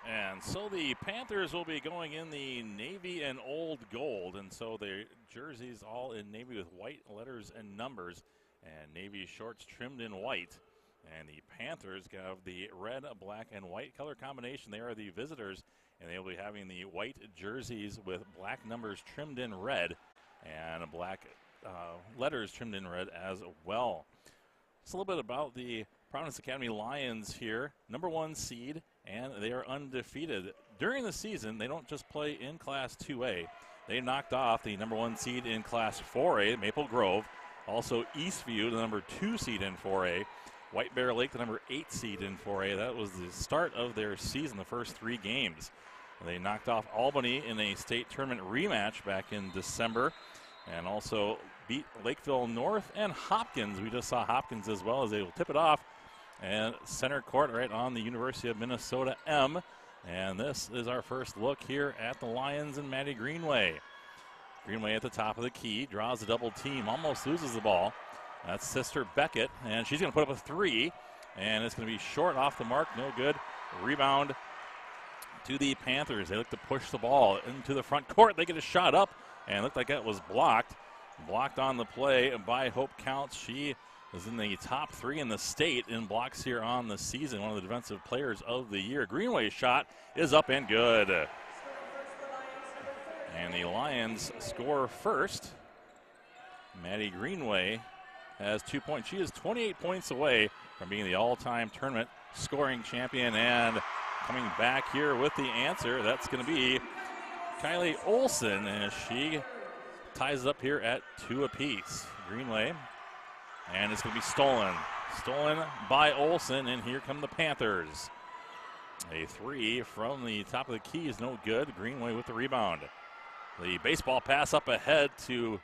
And so the Panthers will be going in the navy and old gold, and so their jerseys all in navy with white letters and numbers, and navy shorts trimmed in white. And the Panthers have the red, black, and white color combination. They are the visitors, and they will be having the white jerseys with black numbers trimmed in red and black letters trimmed in red as well. Just a little bit about the Providence Academy Lions here, #1 seed, and they are undefeated. During the season, they don't just play in Class 2A. They knocked off the #1 seed in Class 4A, Maple Grove. Also Eastview, the #2 seed in 4A. White Bear Lake, the #8 seed in 4A. That was the start of their season, the first 3 games. They knocked off Albany in a state tournament rematch back in December, and also beat Lakeville North and Hopkins. We just saw Hopkins as well, as they will tip it off. And center court right on the University of Minnesota M. And this is our first look here at the Lions and Maddie Greenway. Greenway at the top of the key, draws a double team, almost loses the ball. That's Sister Beckett, and she's going to put up a 3. And it's going to be short, off the mark, no good. Rebound to the Panthers. They look to push the ball into the front court. They get a shot up, and it looked like that was blocked. Blocked on the play by Hope Counts. She is in the top 3 in the state in blocks here on the season. One of the defensive players of the year. Greenway's shot is up and good. And the Lions score first. Maddie Greenway has 2 points. She is 28 points away from being the all-time tournament scoring champion. And coming back here with the answer, that's going to be Kylie Olson, as she ties it up here at 2 apiece. Greenway, and it's going to be stolen. Stolen by Olson, and here come the Panthers. A 3 from the top of the key is no good. Greenway with the rebound. The baseball pass up ahead to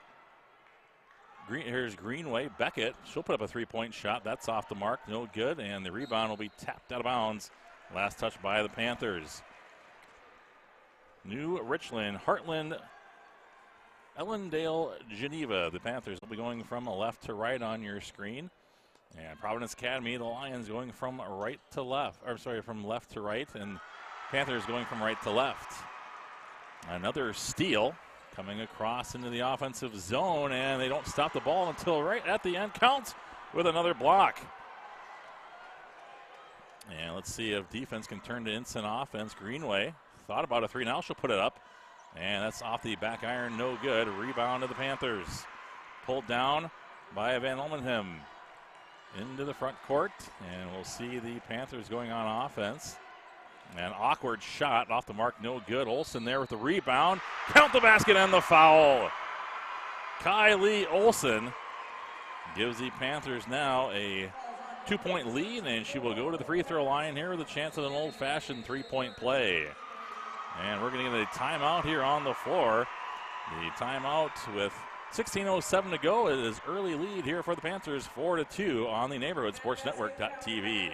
here's Greenway. Beckett, she'll put up a 3-point shot. That's off the mark, no good, and the rebound will be tapped out of bounds. Last touch by the Panthers. New Richland, Heartland, Ellendale, Geneva. The Panthers will be going from left to right on your screen. And Providence Academy, the Lions going from right to left. Or sorry, from left to right. And Panthers going from right to left. Another steal coming across into the offensive zone. And they don't stop the ball until right at the end. Counts with another block. And let's see if defense can turn to instant offense. Greenway thought about a 3. Now she'll put it up. And that's off the back iron, no good. Rebound to the Panthers. Pulled down by Van Olmenhem. Into the front court, and we'll see the Panthers going on offense. An awkward shot off the mark, no good. Olson there with the rebound. Count the basket and the foul. Kylie Olson gives the Panthers now a 2-point lead, and she will go to the free throw line here with a chance of an old-fashioned 3-point play. And we're going to get a timeout here on the floor. The timeout with 16:07 to go. It is early lead here for the Panthers, 4-2 on the Neighborhood Sports Network.tv.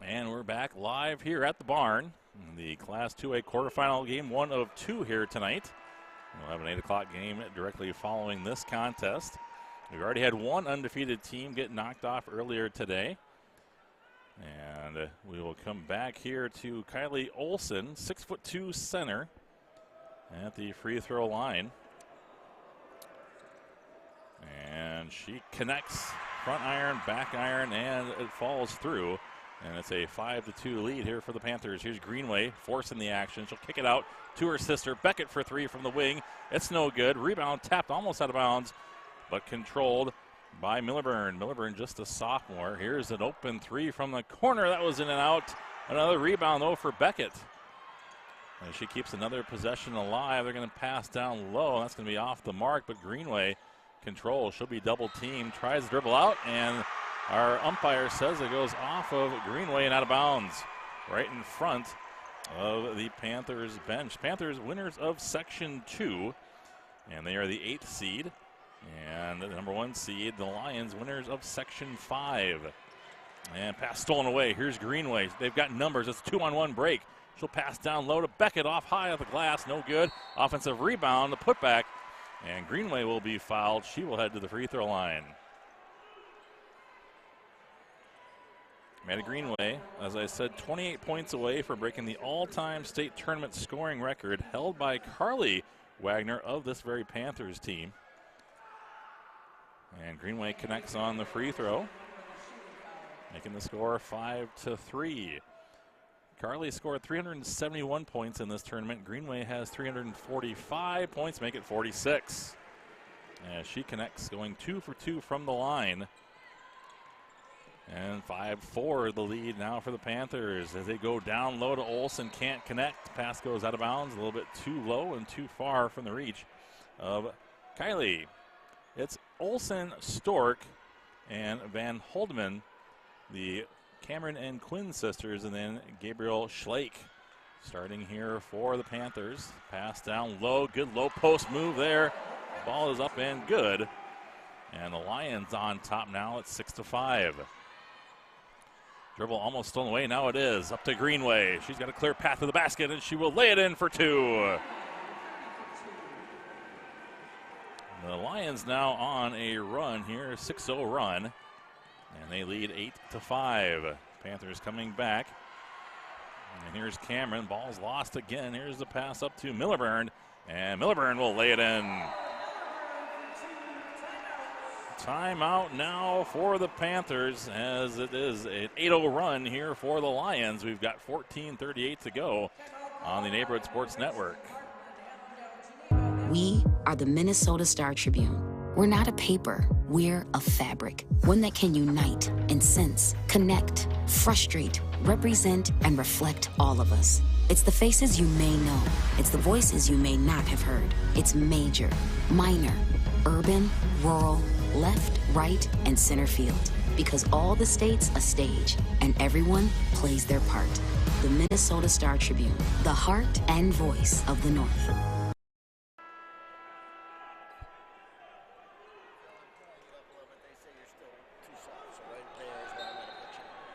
And we're back live here at the barn. The Class 2A quarterfinal game, 1 of 2 here tonight. We'll have an 8 o'clock game directly following this contest. We've already had one undefeated team get knocked off earlier today. And we will come back here to Kylie Olson, 6'2" center at the free throw line. And she connects front iron, back iron, and it falls through. And it's a 5-2 lead here for the Panthers. Here's Greenway forcing the action. She'll kick it out to her sister Beckett for 3 from the wing. It's no good. Rebound tapped almost out of bounds, but controlled by Milburn. Milburn just a sophomore. Here's an open 3 from the corner. That was in and out. Another rebound, though, for Beckett. And she keeps another possession alive. They're going to pass down low. That's going to be off the mark, but Greenway controls. She'll be double teamed. Tries to dribble out, and our umpire says it goes off of Greenway and out of bounds. Right in front of the Panthers bench. Panthers winners of Section 2, and they are the 8th seed. And the number 1 seed, the Lions, winners of Section 5. And pass stolen away. Here's Greenway. They've got numbers. It's a 2-on-1 break. She'll pass down low to Beckett off high off the glass. No good. Offensive rebound, the putback. And Greenway will be fouled. She will head to the free throw line. Maddie Greenway, as I said, 28 points away from breaking the all-time state tournament scoring record held by Carly Wagner of this very Panthers team. And Greenway connects on the free throw, making the score 5-3. Carly scored 371 points in this tournament. Greenway has 345 points, make it 46. As she connects, going 2 for 2 from the line. And 5-4 the lead now for the Panthers as they go down low to Olsen. Can't connect. Pass goes out of bounds, a little bit too low and too far from the reach of Kylie. It's Olsen, Stork, and Van Holdeman, the Cameron and Quinn sisters, and then Gabriel Schlake starting here for the Panthers. Pass down low, good low post move there. Ball is up and good. And the Lions on top now at 6-5. Dribble almost stolen away. Now it is up to Greenway. She's got a clear path to the basket, and she will lay it in for 2. The Lions now on a run here, a 6-0 run, and they lead 8-5. Panthers coming back. And here's Cameron. Ball's lost again. Here's the pass up to Millerburn, and Millerburn will lay it in. Timeout now for the Panthers as it is an 8-0 run here for the Lions. We've got 14:38 to go on the Neighborhood Sports Network. We are the Minnesota Star Tribune. We're not a paper, we're a fabric. One that can unite and sense, connect, frustrate, represent, and reflect all of us. It's the faces you may know. It's the voices you may not have heard. It's major, minor, urban, rural, left, right, and center field. Because all the states a stage, and everyone plays their part. The Minnesota Star Tribune, the heart and voice of the North.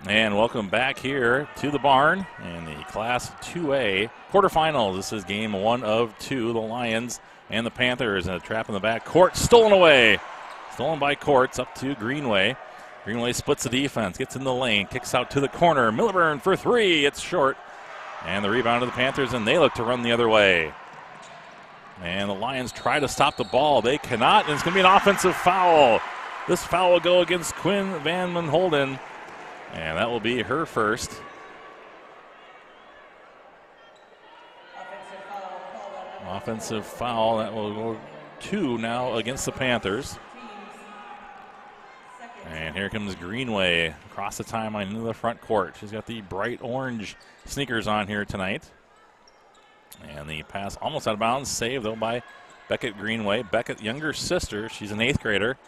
And welcome back here to the barn in the Class 2A quarterfinals. This is game 1 of 2. The Lions and the Panthers in a trap in the back court. Stolen away. Stolen by Courts up to Greenway. Greenway splits the defense, gets in the lane, kicks out to the corner. Millerburn for 3. It's short. And the rebound to the Panthers, and they look to run the other way. And the Lions try to stop the ball. They cannot, and it's going to be an offensive foul. This foul will go against Quinn Van Holden. And that will be her first. Offensive foul. That will go 2 now against the Panthers. And here comes Greenway across the timeline into the front court. She's got the bright orange sneakers on here tonight. And the pass almost out of bounds. Saved, though, by Beckett Greenway. Beckett, younger sister. She's an 8th grader.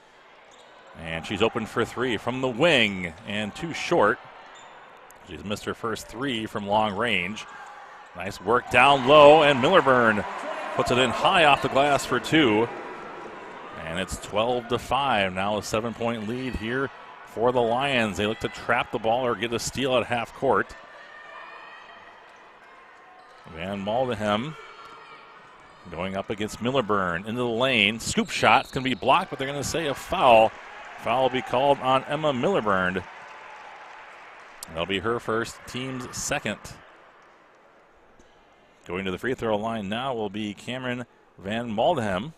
And she's open for 3 from the wing and too short. She's missed her first 3 from long range. Nice work down low, and Millerburn puts it in high off the glass for 2. And it's 12-5. Now a 7-point lead here for the Lions. They look to trap the ball or get a steal at half court. Van Maldenham going up against Millerburn into the lane. Scoop shot. It's going to be blocked, but they're going to say a foul. Foul will be called on Emma Millerburn. That'll be her first, team's second. Going to the free throw line now will be Cameron Van Maldenham.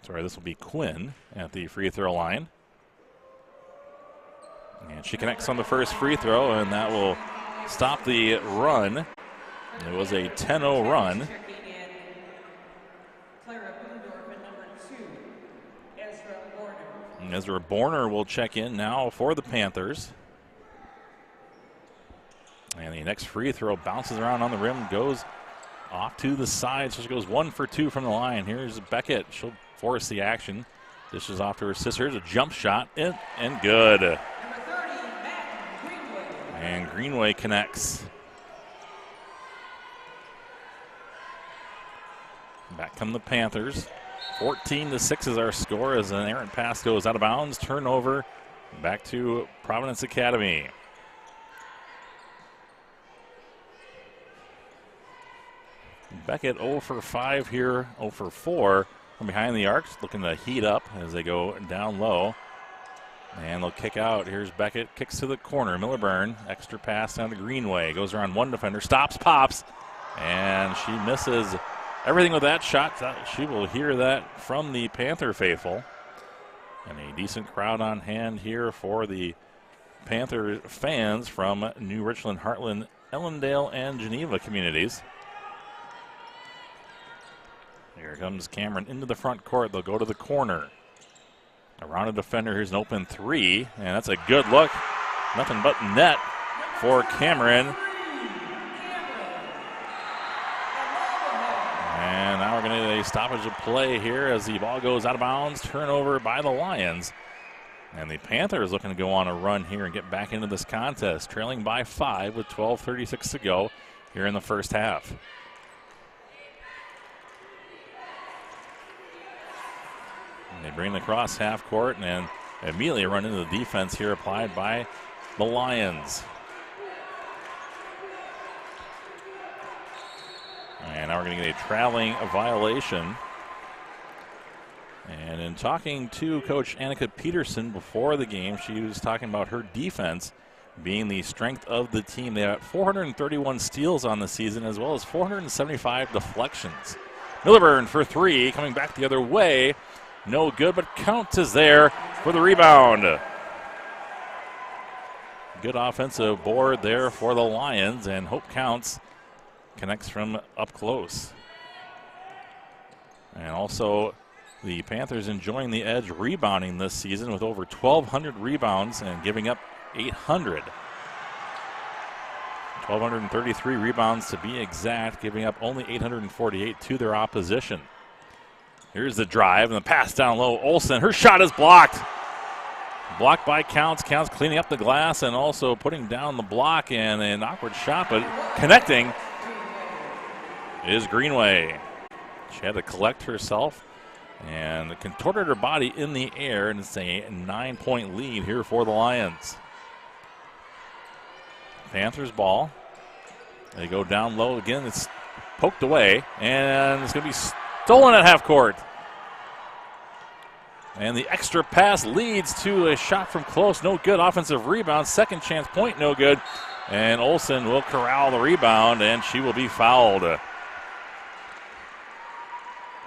Sorry, this will be Quinn at the free throw line. And she connects on the first free throw, and that will stop the run. It was a 10-0 run. And Ezra Borner will check in now for the Panthers. And the next free throw bounces around on the rim, goes off to the side. So she goes 1 for 2 from the line. Here's Beckett. She'll force the action. Dishes off to her sister. Here's a jump shot, and good. And Greenway connects. Back come the Panthers. 14-6 is our score as an errant pass goes out of bounds. Turnover back to Providence Academy. Beckett 0 for 5 here, 0 for 4 from behind the arcs, looking to heat up as they go down low. And they'll kick out. Here's Beckett, kicks to the corner. Millerburn, extra pass down to Greenway. Goes around one defender, stops, pops, and she misses everything with that shot. She will hear that from the Panther faithful. And a decent crowd on hand here for the Panther fans from New Richland, Heartland, Ellendale, and Geneva communities. Here comes Cameron into the front court. They'll go to the corner. Around a defender, here's an open three, and that's a good look. Nothing but net for Cameron. And now we're going to get a stoppage of play here as the ball goes out of bounds. Turnover by the Lions. And the Panthers looking to go on a run here and get back into this contest, trailing by 5 with 12:36 to go here in the first half. And they bring the cross half court and immediately run into the defense here applied by the Lions. And now we're going to get a traveling violation. And in talking to Coach Annika Peterson before the game, she was talking about her defense being the strength of the team. They have 431 steals on the season as well as 475 deflections. Millerburn for three, coming back the other way. No good, but Counts is there for the rebound. Good offensive board there for the Lions, and Hope Counts connects from up close. And also the Panthers enjoying the edge rebounding this season with over 1,200 rebounds and giving up 800. 1,233 rebounds to be exact, giving up only 848 to their opposition. Here's the drive and the pass down low. Olsen, her shot is blocked. Blocked by Counts. Counts cleaning up the glass and also putting down the block, and an awkward shot, but connecting is Greenway. She had to collect herself and contorted her body in the air, and it's a 9-point lead here for the Lions. Panthers ball. They go down low again. It's poked away, and it's going to be stolen at half court. And the extra pass leads to a shot from close. No good. Offensive rebound. Second chance point. No good. And Olsen will corral the rebound, and she will be fouled.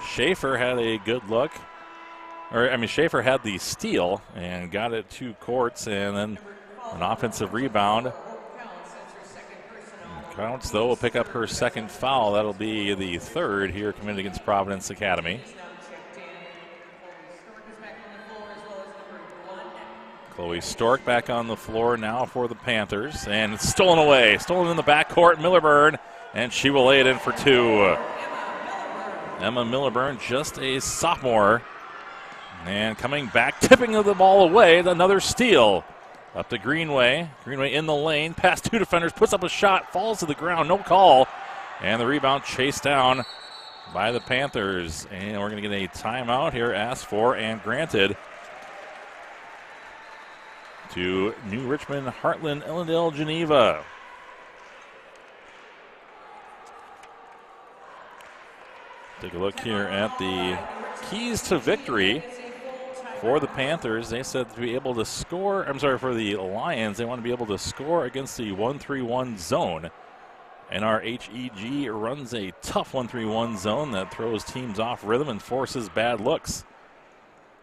Schaefer had a good look. Schaefer had the steal and got it to Courts, and then an offensive rebound. Counts, though, will pick up her second foul. That'll be the third here committed against Providence Academy. Chloe Stork back on the floor now for the Panthers. And it's stolen away. Stolen in the backcourt. Millerburn, and she will lay it in for two. Emma Millerburn, just a sophomore. And coming back, tipping the ball away. Another steal. Up to Greenway. Greenway in the lane. Past two defenders. Puts up a shot. Falls to the ground. No call. And the rebound chased down by the Panthers. And we're going to get a timeout here asked for and granted to New Richmond, Heartland, Ellendale, Geneva. Take a look here at the keys to victory for the Panthers. They said to be able to score, for the Lions, they want to be able to score against the 1-3-1 zone. NRHEG runs a tough 1-3-1 zone that throws teams off rhythm and forces bad looks.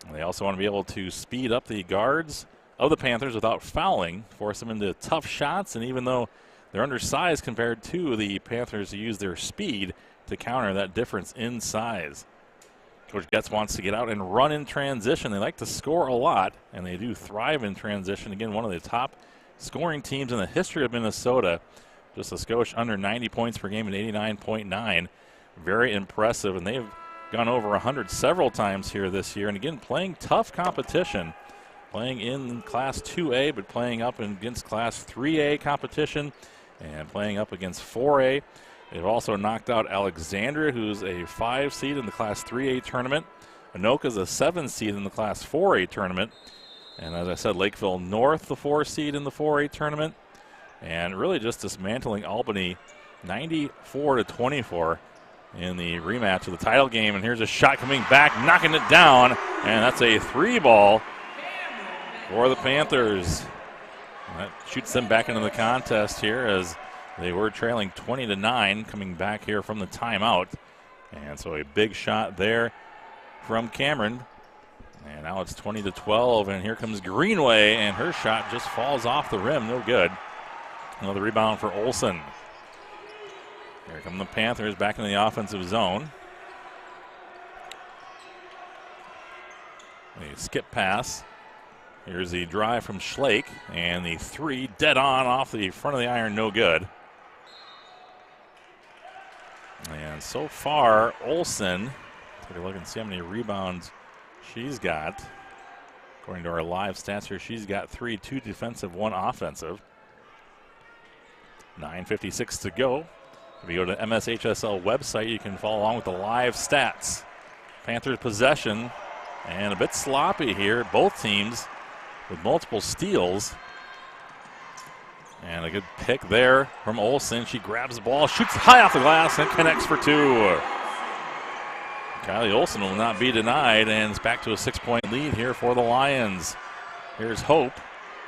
And they also want to be able to speed up the guards of the Panthers without fouling, force them into tough shots, and even though they're undersized compared to the Panthers, use their speed to counter that difference in size. Coach Getz wants to get out and run in transition. They like to score a lot, and they do thrive in transition. Again, one of the top scoring teams in the history of Minnesota. Just a skosh under 90 points per game at 89.9. Very impressive, and they've gone over 100 several times here this year. And again, playing tough competition, playing in Class 2A, but playing up against Class 3A competition And playing up against 4A, they've also knocked out Alexandria, who's a 5 seed in the Class 3A tournament. Anoka's a 7 seed in the Class 4A tournament. And as I said, Lakeville North, the 4 seed in the 4A tournament. And really just dismantling Albany 94-24 in the rematch of the title game. And here's a shot coming back, knocking it down. And that's a 3-ball for the Panthers. And that shoots them back into the contest here as they were trailing 20-9 coming back here from the timeout. And so a big shot there from Cameron. And now it's 20-12, and here comes Greenway, and her shot just falls off the rim. No good. Another rebound for Olsen. Here come the Panthers back in the offensive zone. A skip pass. Here's the drive from Schlake, and the 3 dead on off the front of the iron, no good. And so far, Olsen, take a look and see how many rebounds she's got. According to our live stats here, she's got 3, 2 defensive, 1 offensive. 9:56 to go. If you go to the MSHSL website, you can follow along with the live stats. Panthers possession, and a bit sloppy here. Both teams with multiple steals. And a good pick there from Olsen. She grabs the ball, shoots high off the glass, and connects for 2. Kylie Olsen will not be denied, and it's back to a 6-point lead here for the Lions. Here's Hope,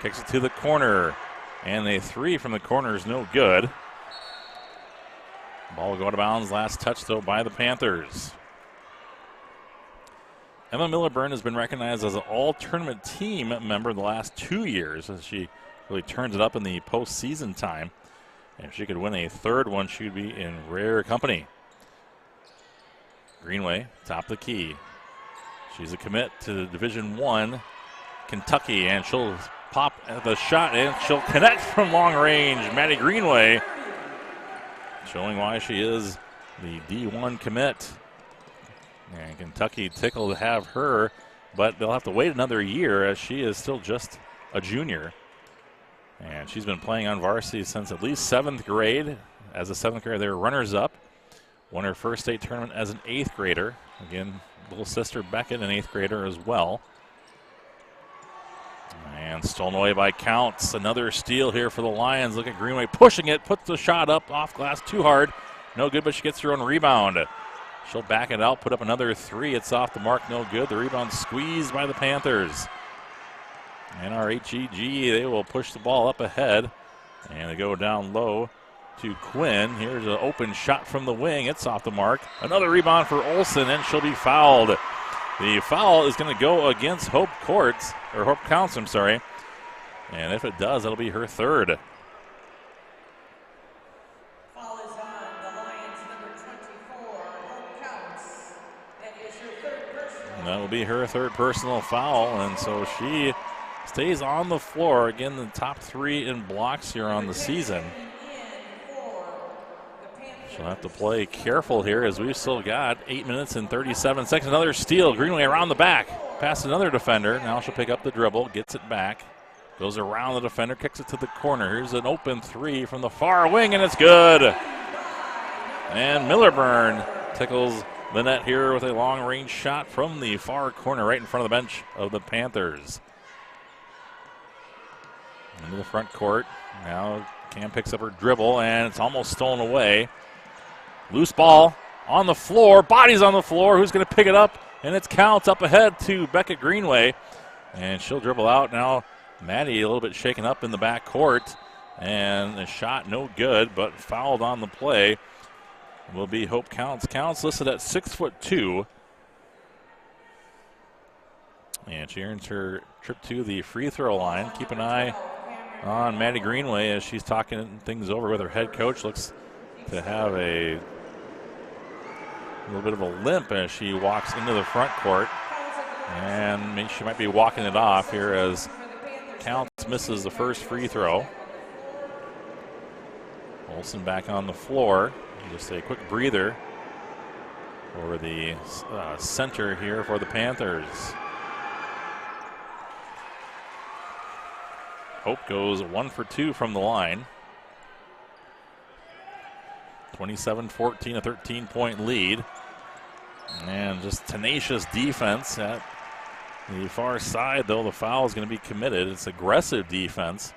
kicks it to the corner, and a 3 from the corner is no good. Ball will go out of bounds. Last touch, though, by the Panthers. Emma Millerburn has been recognized as an all-tournament team member the last 2 years, as she really turns it up in the postseason time. And if she could win a third one, she would be in rare company. Greenway, top of the key. She's a commit to Division I, Kentucky, and she'll pop the shot, and she'll connect from long range. Maddie Greenway showing why she is the D1 commit. And Kentucky tickled to have her, but they'll have to wait another year as she is still just a junior. And she's been playing on varsity since at least 7th grade. As a 7th grader, they were runners-up. Won her first state tournament as an 8th grader. Again, little sister Beckett, an 8th grader as well. And stolen away by Counts. Another steal here for the Lions. Look at Greenway pushing it, puts the shot up off glass too hard. No good, but she gets her own rebound. She'll back it out, put up another 3. It's off the mark, no good. The rebound squeezed by the Panthers. NRHEG, they will push the ball up ahead. And they go down low to Quinn. Here's an open shot from the wing. It's off the mark. Another rebound for Olsen, and she'll be fouled. The foul is going to go against Hope Counts, I'm sorry. And if it does, it'll be her 3rd. Foul is on the Lions, number 24, Hope Counts. That is her 3rd personal. And that will be her 3rd personal foul, and so she stays on the floor. Again, the top 3 in blocks here on the season. She'll have to play careful here as we've still got 8 minutes and 37 seconds. Another steal. Greenway around the back. Past another defender. Now she'll pick up the dribble, gets it back. Goes around the defender, kicks it to the corner. Here's an open 3 from the far wing, and it's good. And Millerburn tickles the net here with a long-range shot from the far corner right in front of the bench of the Panthers. Into the front court. Now Cam picks up her dribble, and it's almost stolen away. Loose ball on the floor. Bodies on the floor. Who's going to pick it up? And it's Counts up ahead to Beckett Greenway. And she'll dribble out. Now Maddie a little bit shaken up in the back court. And the shot no good, but fouled on the play. Will be Hope Counts. Counts listed at 6'2". And she earns her trip to the free throw line. Keep an eye on Maddie Greenway as she's talking things over with her head coach. Looks to have a little bit of a limp as she walks into the front court. And she might be walking it off here as Counts misses the first free throw. Olsen back on the floor. Just a quick breather for the center here for the Panthers. Hope goes 1 for 2 from the line. 27-14, a 13-point lead. And just tenacious defense at the far side, though the foul is going to be committed. It's aggressive defense.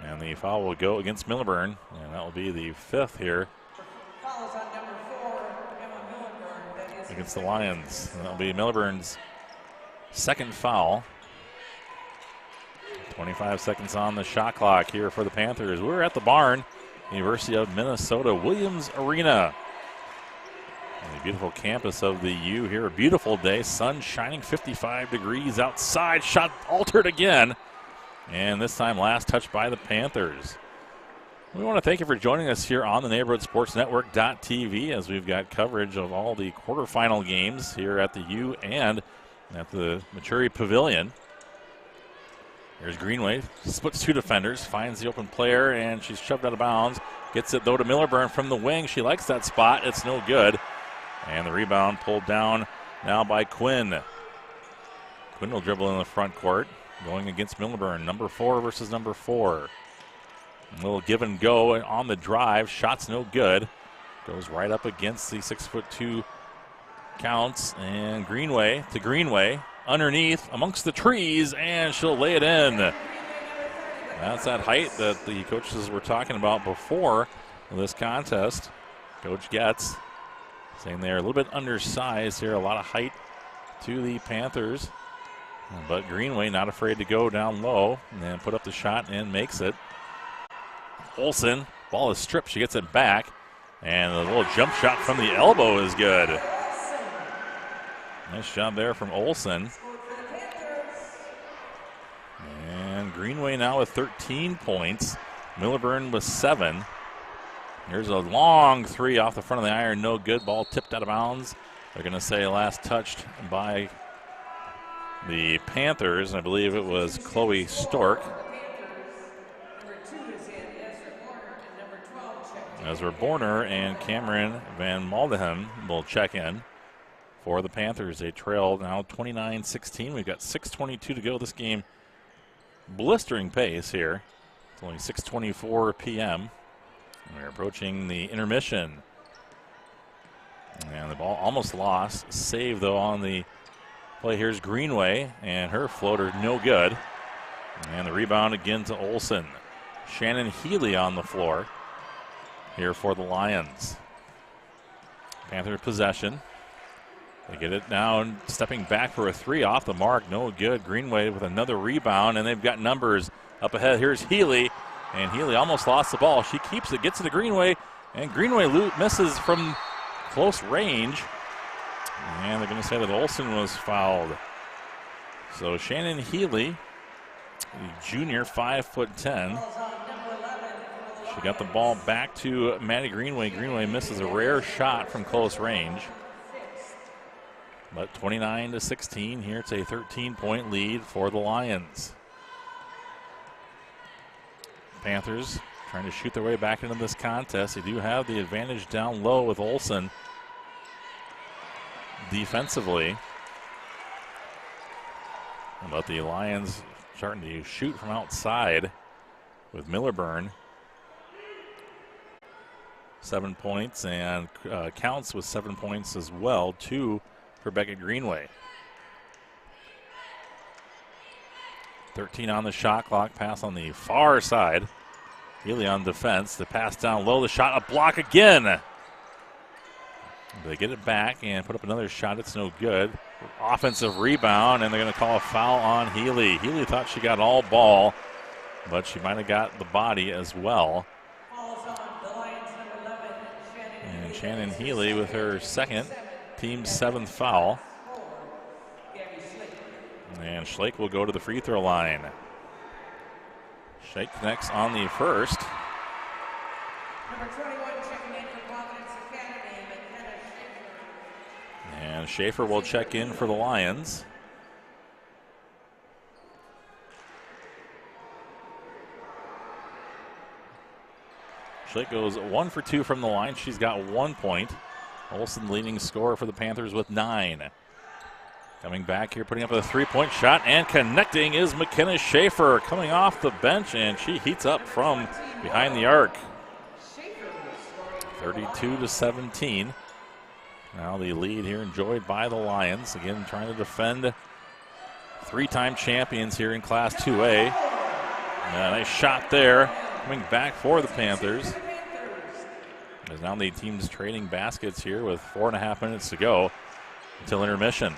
And the foul will go against Millburn, and that will be the 5th here against the Lions. And that'll be Millburn's 2nd foul. 25 seconds on the shot clock here for the Panthers. We're at the barn, University of Minnesota Williams Arena. The beautiful campus of the U here. A beautiful day, sun shining, 55 degrees outside. Shot altered again, and this time last touched by the Panthers. We want to thank you for joining us here on the Neighborhood Sports Network.tv as we've got coverage of all the quarterfinal games here at the U and at the Maturi Pavilion. Here's Greenway, splits 2 defenders, finds the open player, and she's shoved out of bounds. Gets it, though, to Millburn from the wing. She likes that spot. It's no good. And the rebound pulled down now by Quinn. Quinn will dribble in the front court, going against Millburn. Number 4 versus number 4. A little give and go on the drive. Shot's no good. Goes right up against the 6'2" Counts. And Greenway to Greenway. Underneath, amongst the trees, and she'll lay it in. That's that height that the coaches were talking about before this contest. Coach Getz saying they're a little bit undersized here, a lot of height to the Panthers. But Greenway not afraid to go down low and put up the shot and makes it. Olsen, ball is stripped, she gets it back, and a little jump shot from the elbow is good. Nice job there from Olsen. And Greenway now with 13 points. Millburn with 7. Here's a long 3 off the front of the iron. No good. Ball tipped out of bounds. They're going to say last touched by the Panthers. I believe it was Chloe Stork. Ezra Borner and Cameron Van Maldenham will check in for the Panthers. They trail now 29-16. We've got 6:22 to go. This game, blistering pace here. It's only 6:24 p.m. We're approaching the intermission. And the ball almost lost. Save, though, on the play. Here's Greenway, and her floater no good. And the rebound again to Olsen. Shannon Healy on the floor here for the Lions. Panther possession. They get it now and stepping back for a 3 off the mark. No good. Greenway with another rebound, and they've got numbers up ahead. Here's Healy, and Healy almost lost the ball. She keeps it, gets it to Greenway, and Greenway misses from close range. And they're going to say that Olsen was fouled. So Shannon Healy, junior, 5'10". She got the ball back to Maddie Greenway. Greenway misses a rare shot from close range. But 29-16 here. It's a 13-point lead for the Lions. Panthers trying to shoot their way back into this contest. They do have the advantage down low with Olsen defensively. But the Lions starting to shoot from outside with Millburn. 7 points, and Counts with 7 points as well, 2 for Beckett Greenway. 13 on the shot clock. Pass on the far side. Healy on defense. The pass down low. The shot, a block again. They get it back and put up another shot. It's no good. Offensive rebound, and they're going to call a foul on Healy. Healy thought she got all ball, but she might have got the body as well. And Shannon Healy with her second, team's 7th foul. And Schlake will go to the free throw line. Schlake connects on the first. Number 21 checking in for Providence Academy, McKenna Schaefer. And Schaefer will check in for the Lions. Schlake goes 1 for 2 from the line. She's got 1 point. Olsen leading scorer for the Panthers with 9. Coming back here, putting up a 3-point shot, and connecting is McKenna Schaefer coming off the bench, and she heats up from behind the arc. 32-17. Now the lead here enjoyed by the Lions. Again, trying to defend three-time champions here in Class 2A. Nice shot there. Coming back for the Panthers. As now the team's trading baskets here with 4.5 minutes to go until intermission.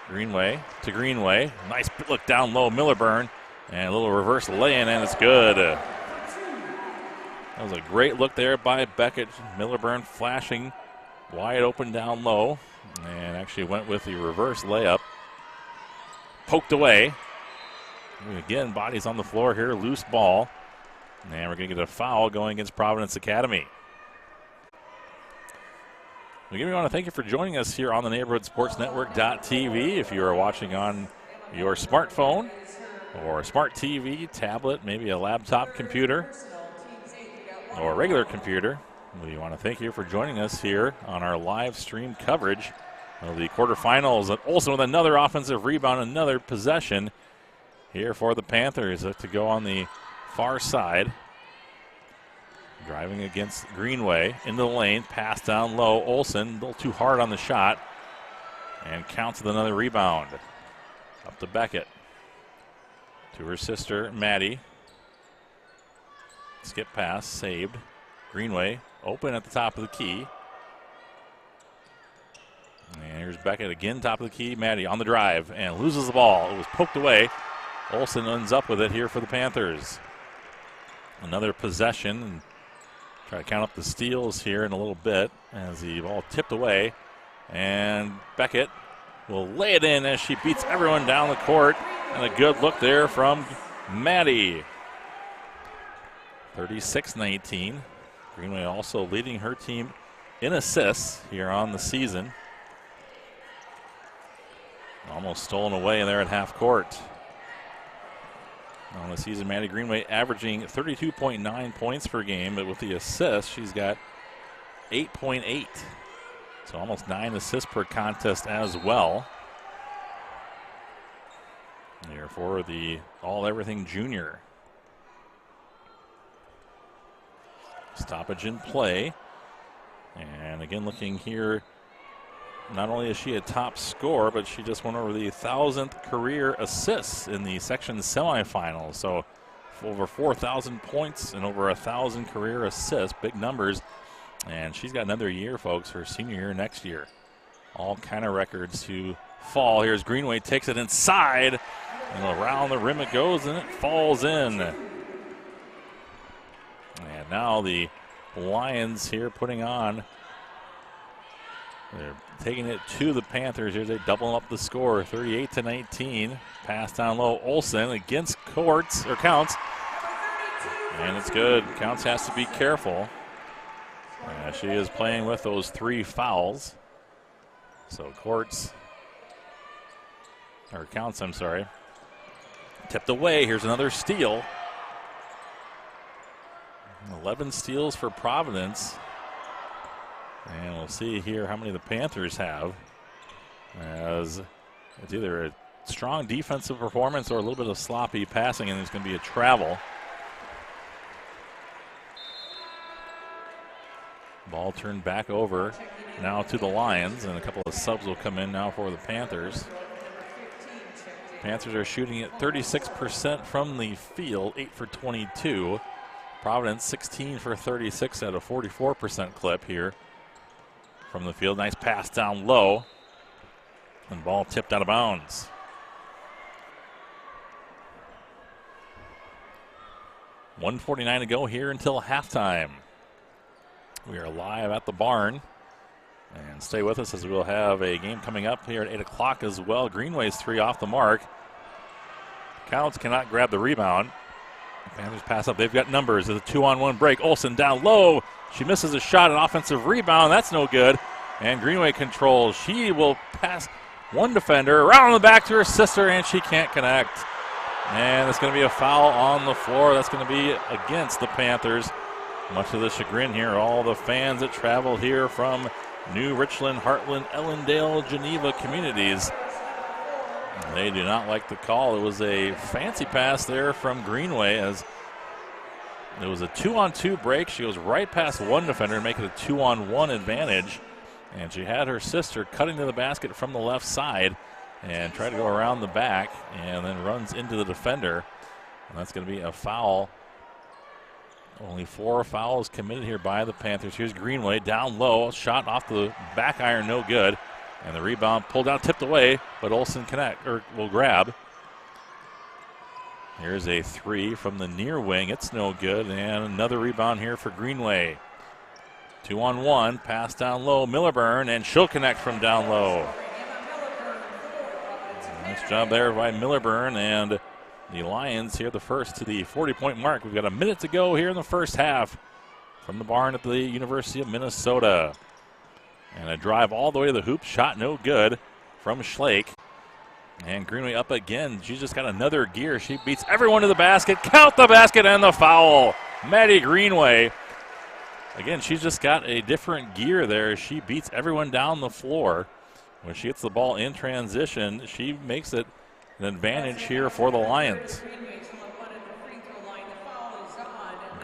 Greenway to Greenway. Nice look down low, Millerburn. And a little reverse lay-in, and it's good. That was a great look there by Beckett. Millerburn flashing wide open down low. And actually went with the reverse layup. Poked away. And again, bodies on the floor here, loose ball. And we're going to get a foul going against Providence Academy. We want to thank you for joining us here on the Neighborhood Sports Network.tv. If you are watching on your smartphone or smart TV, tablet, maybe a laptop computer or a regular computer, we want to thank you for joining us here on our live stream coverage of the quarterfinals. And Olsen with another offensive rebound, another possession here for the Panthers to go on the far side. Driving against Greenway into the lane, pass down low. Olsen a little too hard on the shot and counts with another rebound. Up to Beckett. To her sister, Maddie. Skip pass, saved. Greenway open at the top of the key. And here's Beckett again, top of the key. Maddie on the drive and loses the ball. It was poked away. Olsen ends up with it here for the Panthers. Another possession. And try to count up the steals here in a little bit as the ball tipped away. And Beckett will lay it in as she beats everyone down the court. And a good look there from Maddie. 36-19. Greenway also leading her team in assists here on the season. Almost stolen away there at half court. On the season, Maddie Greenway averaging 32.9 points per game, but with the assists, she's got 8.8. So almost 9 assists per contest as well. Here for the all-everything junior. Stoppage in play. And again, looking here, not only is she a top scorer, but she just went over the 1,000th career assists in the section semifinals. So over 4,000 points and over 1,000 career assists, big numbers. And she's got another year, folks, her senior year next year. All kind of records to fall. Here's Greenway, takes it inside, and around the rim it goes, and it falls in. And now the Lions here putting on, they're taking it to the Panthers here. They double up the score, 38-19. Pass down low, Olsen against Counts, and it's good. Counts has to be careful. She is playing with those 3 fouls. So Counts, I'm sorry. Tipped away. Here's another steal. 11 steals for Providence. And we'll see here how many the Panthers have, as it's either a strong defensive performance or a little bit of sloppy passing, and there's going to be a travel. Ball turned back over now to the Lions, and a couple of subs will come in now for the Panthers. Panthers are shooting at 36% from the field, 8 for 22. Providence 16 for 36 at a 44% clip here from the field. Nice pass down low, and ball tipped out of bounds. $1:49 to go here until halftime. We are live at the barn, and stay with us as we'll have a game coming up here at 8 o'clock as well. Greenway's 3 off the mark. Counts cannot grab the rebound. Panthers pass up. They've got numbers. There's a 2-on-1 break. Olsen down low. She misses a shot, an offensive rebound. That's no good. And Greenway controls. She will pass one defender around the back to her sister, and she can't connect. And it's going to be a foul on the floor. That's going to be against the Panthers. Much to the chagrin here, all the fans that travel here from New Richland, Heartland, Ellendale, Geneva communities. They do not like the call. It was a fancy pass there from Greenway as It was a 2-on-2 break. She goes right past one defender, making it a 2-on-1 advantage. And she had her sister cutting to the basket from the left side and tried to go around the back and then runs into the defender. And that's going to be a foul. Only 4 fouls committed here by the Panthers. Here's Greenway down low. Shot off the back iron, no good. And the rebound pulled out, tipped away, but Olsen will grab. Here's a 3 from the near wing. It's no good. And another rebound here for Greenway. 2-on-1, pass down low, Millerburn, and she'll connect from down low. Nice job there by Millerburn, and the Lions here the first to the 40-point mark. We've got a minute to go here in the first half from the barn at the University of Minnesota. And a drive all the way to the hoop, shot no good from Schlake. And Greenway up again. She's just got another gear. She beats everyone to the basket. Count the basket and the foul. Maddie Greenway. Again, she's just got a different gear there. She beats everyone down the floor. When she gets the ball in transition, she makes it an advantage here for the Lions.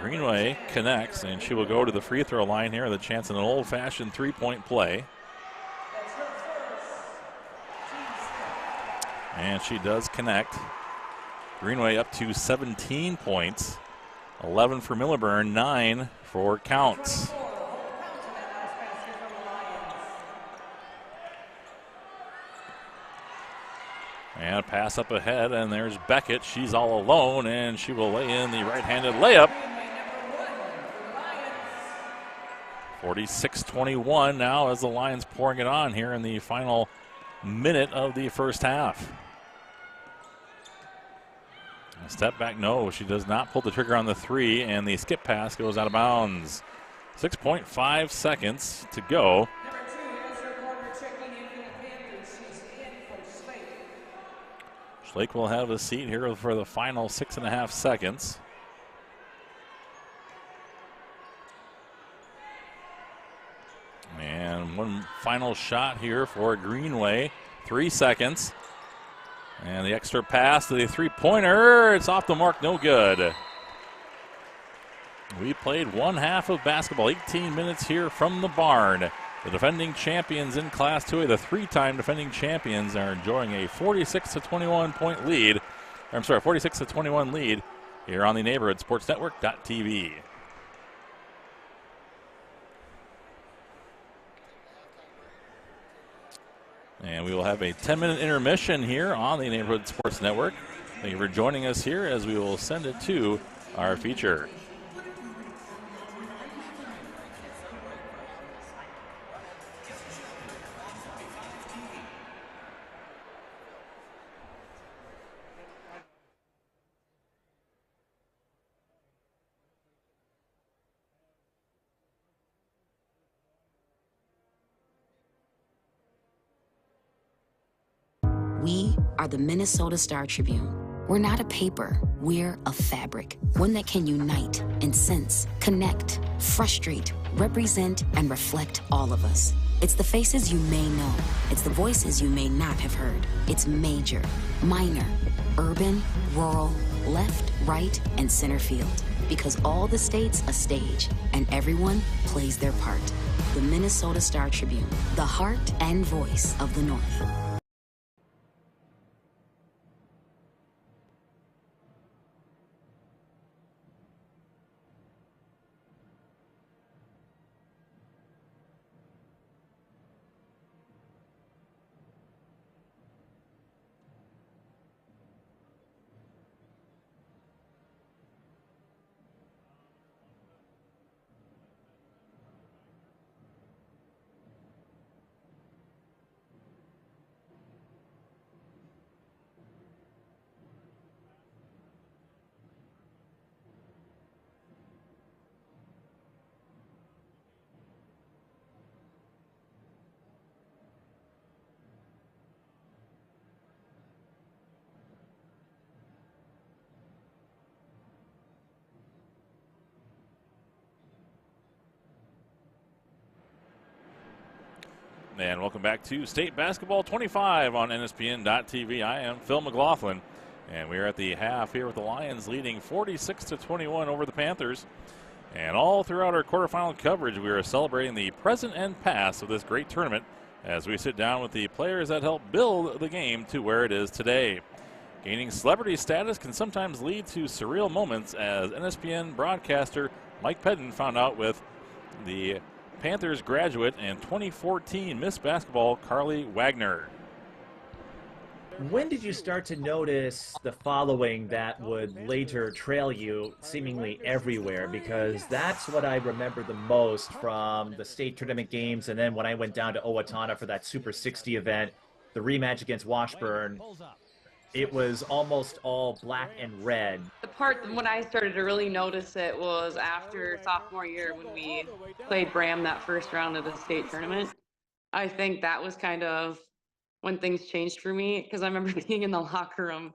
Greenway connects, and she will go to the free throw line here with a chance in an old-fashioned three-point play. And she does connect. Greenway up to 17 points. 11 for Millerburn, 9 for Counts. And pass up ahead, and there's Beckett. She's all alone, and she will lay in the right-handed layup. 46-21 now as the Lions pouring it on here in the final minute of the first half. A step back, no, she does not pull the trigger on the 3, and the skip pass goes out of bounds. 6.5 seconds to go. Schlake will have a seat here for the final 6.5 seconds. And one final shot here for Greenway. 3 seconds. And the extra pass to the three-pointer. It's off the mark, no good. We played one half of basketball, 18 minutes here from the barn. The defending champions in Class 2A, the 3-time defending champions, are enjoying a 46-21 lead. 46-21 lead here on the Neighborhood Sports Network.tv. And we will have a 10-minute intermission here on the Neighborhood Sports Network. Thank you for joining us here as we will send it to our feature. We are the Minnesota Star Tribune. We're not a paper, we're a fabric. One that can unite and sense, connect, frustrate, represent, and reflect all of us. It's the faces you may know. It's the voices you may not have heard. It's major, minor, urban, rural, left, right, and center field. Because all the states a stage, and everyone plays their part. The Minnesota Star Tribune, the heart and voice of the North. And welcome back to State Basketball 25 on NSPN.TV. I am Phil McLaughlin. And we are at the half here with the Lions leading 46-21 over the Panthers. And all throughout our quarterfinal coverage, we are celebrating the present and past of this great tournament as we sit down with the players that helped build the game to where it is today. Gaining celebrity status can sometimes lead to surreal moments, as NSPN broadcaster Mike Pedden found out with the Panthers graduate and 2014 Miss Basketball Carly Wagner. When did you start to notice the following that would later trail you seemingly everywhere? Because that's what I remember the most from the state tournament games, and then when I went down to Owatonna for that Super 60 event, the rematch against Washburn, it was almost all black and red. The part when I started to really notice it was after sophomore year when we played Bram that first round of the state tournament. I think that was kind of when things changed for me, because I remember being in the locker room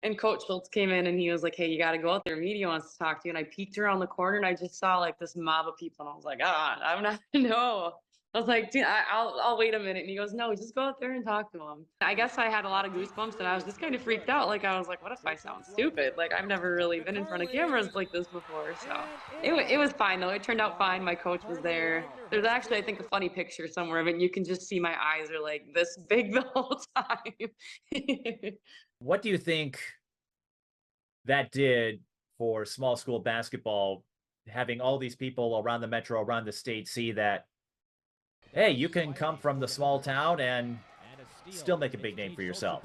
and Coach Schultz came in and he was like, "Hey, you got to go out there. Media wants to talk to you." And I peeked around the corner and I just saw like this mob of people. And I was like, I'm not, no. I was like, "Dude, I'll wait a minute." And he goes, "No, just go out there and talk to him." I guess I had a lot of goosebumps and I was just kind of freaked out. Like, I was like, what if I sound stupid? Like, I've never really been in front of cameras like this before. So it was fine though. It turned out fine. My coach was there. There's actually, I think, a funny picture somewhere of it. And you can just see my eyes are like this big the whole time. What do you think that did for small school basketball, having all these people around the metro, around the state see that, hey, you can come from the small town and still make a big name for yourself?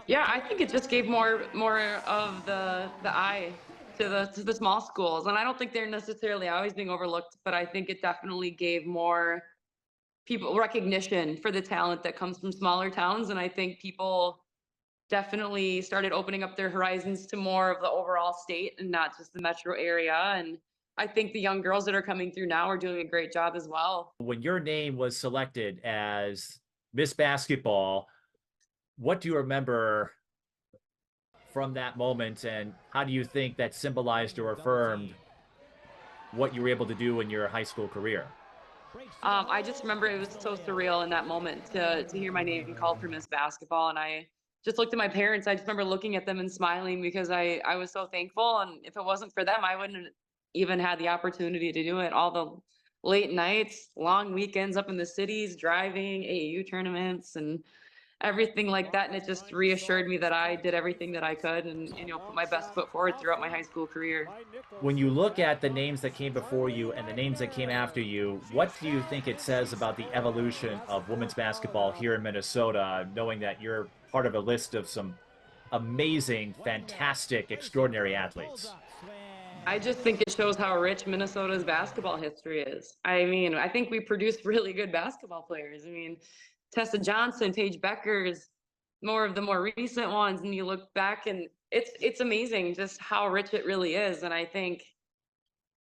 Yeah, I think it just gave more of the eye to the small schools, and I don't think they're necessarily always being overlooked, but I think it definitely gave more people recognition for the talent that comes from smaller towns, and I think people definitely started opening up their horizons to more of the overall state and not just the metro area. And I think the young girls that are coming through now are doing a great job as well. When your name was selected as Miss Basketball, what do you remember from that moment, and how do you think that symbolized or affirmed what you were able to do in your high school career? I just remember it was so surreal in that moment to hear my name called for Miss Basketball, and I just looked at my parents. I just remember looking at them and smiling because I was so thankful, and if it wasn't for them, I wouldn't even had the opportunity to do it. All the late nights, long weekends up in the cities, driving, AAU tournaments, and everything like that. And it just reassured me that I did everything that I could and put my best foot forward throughout my high school career. When you look at the names that came before you and the names that came after you, what do you think it says about the evolution of women's basketball here in Minnesota, knowing that you're part of a list of some amazing, fantastic, extraordinary athletes? I just think it shows how rich Minnesota's basketball history is. I mean, I think we produce really good basketball players. I mean, Tessa Johnson, Paige Becker's more of the more recent ones, and you look back and it's amazing just how rich it really is. And I think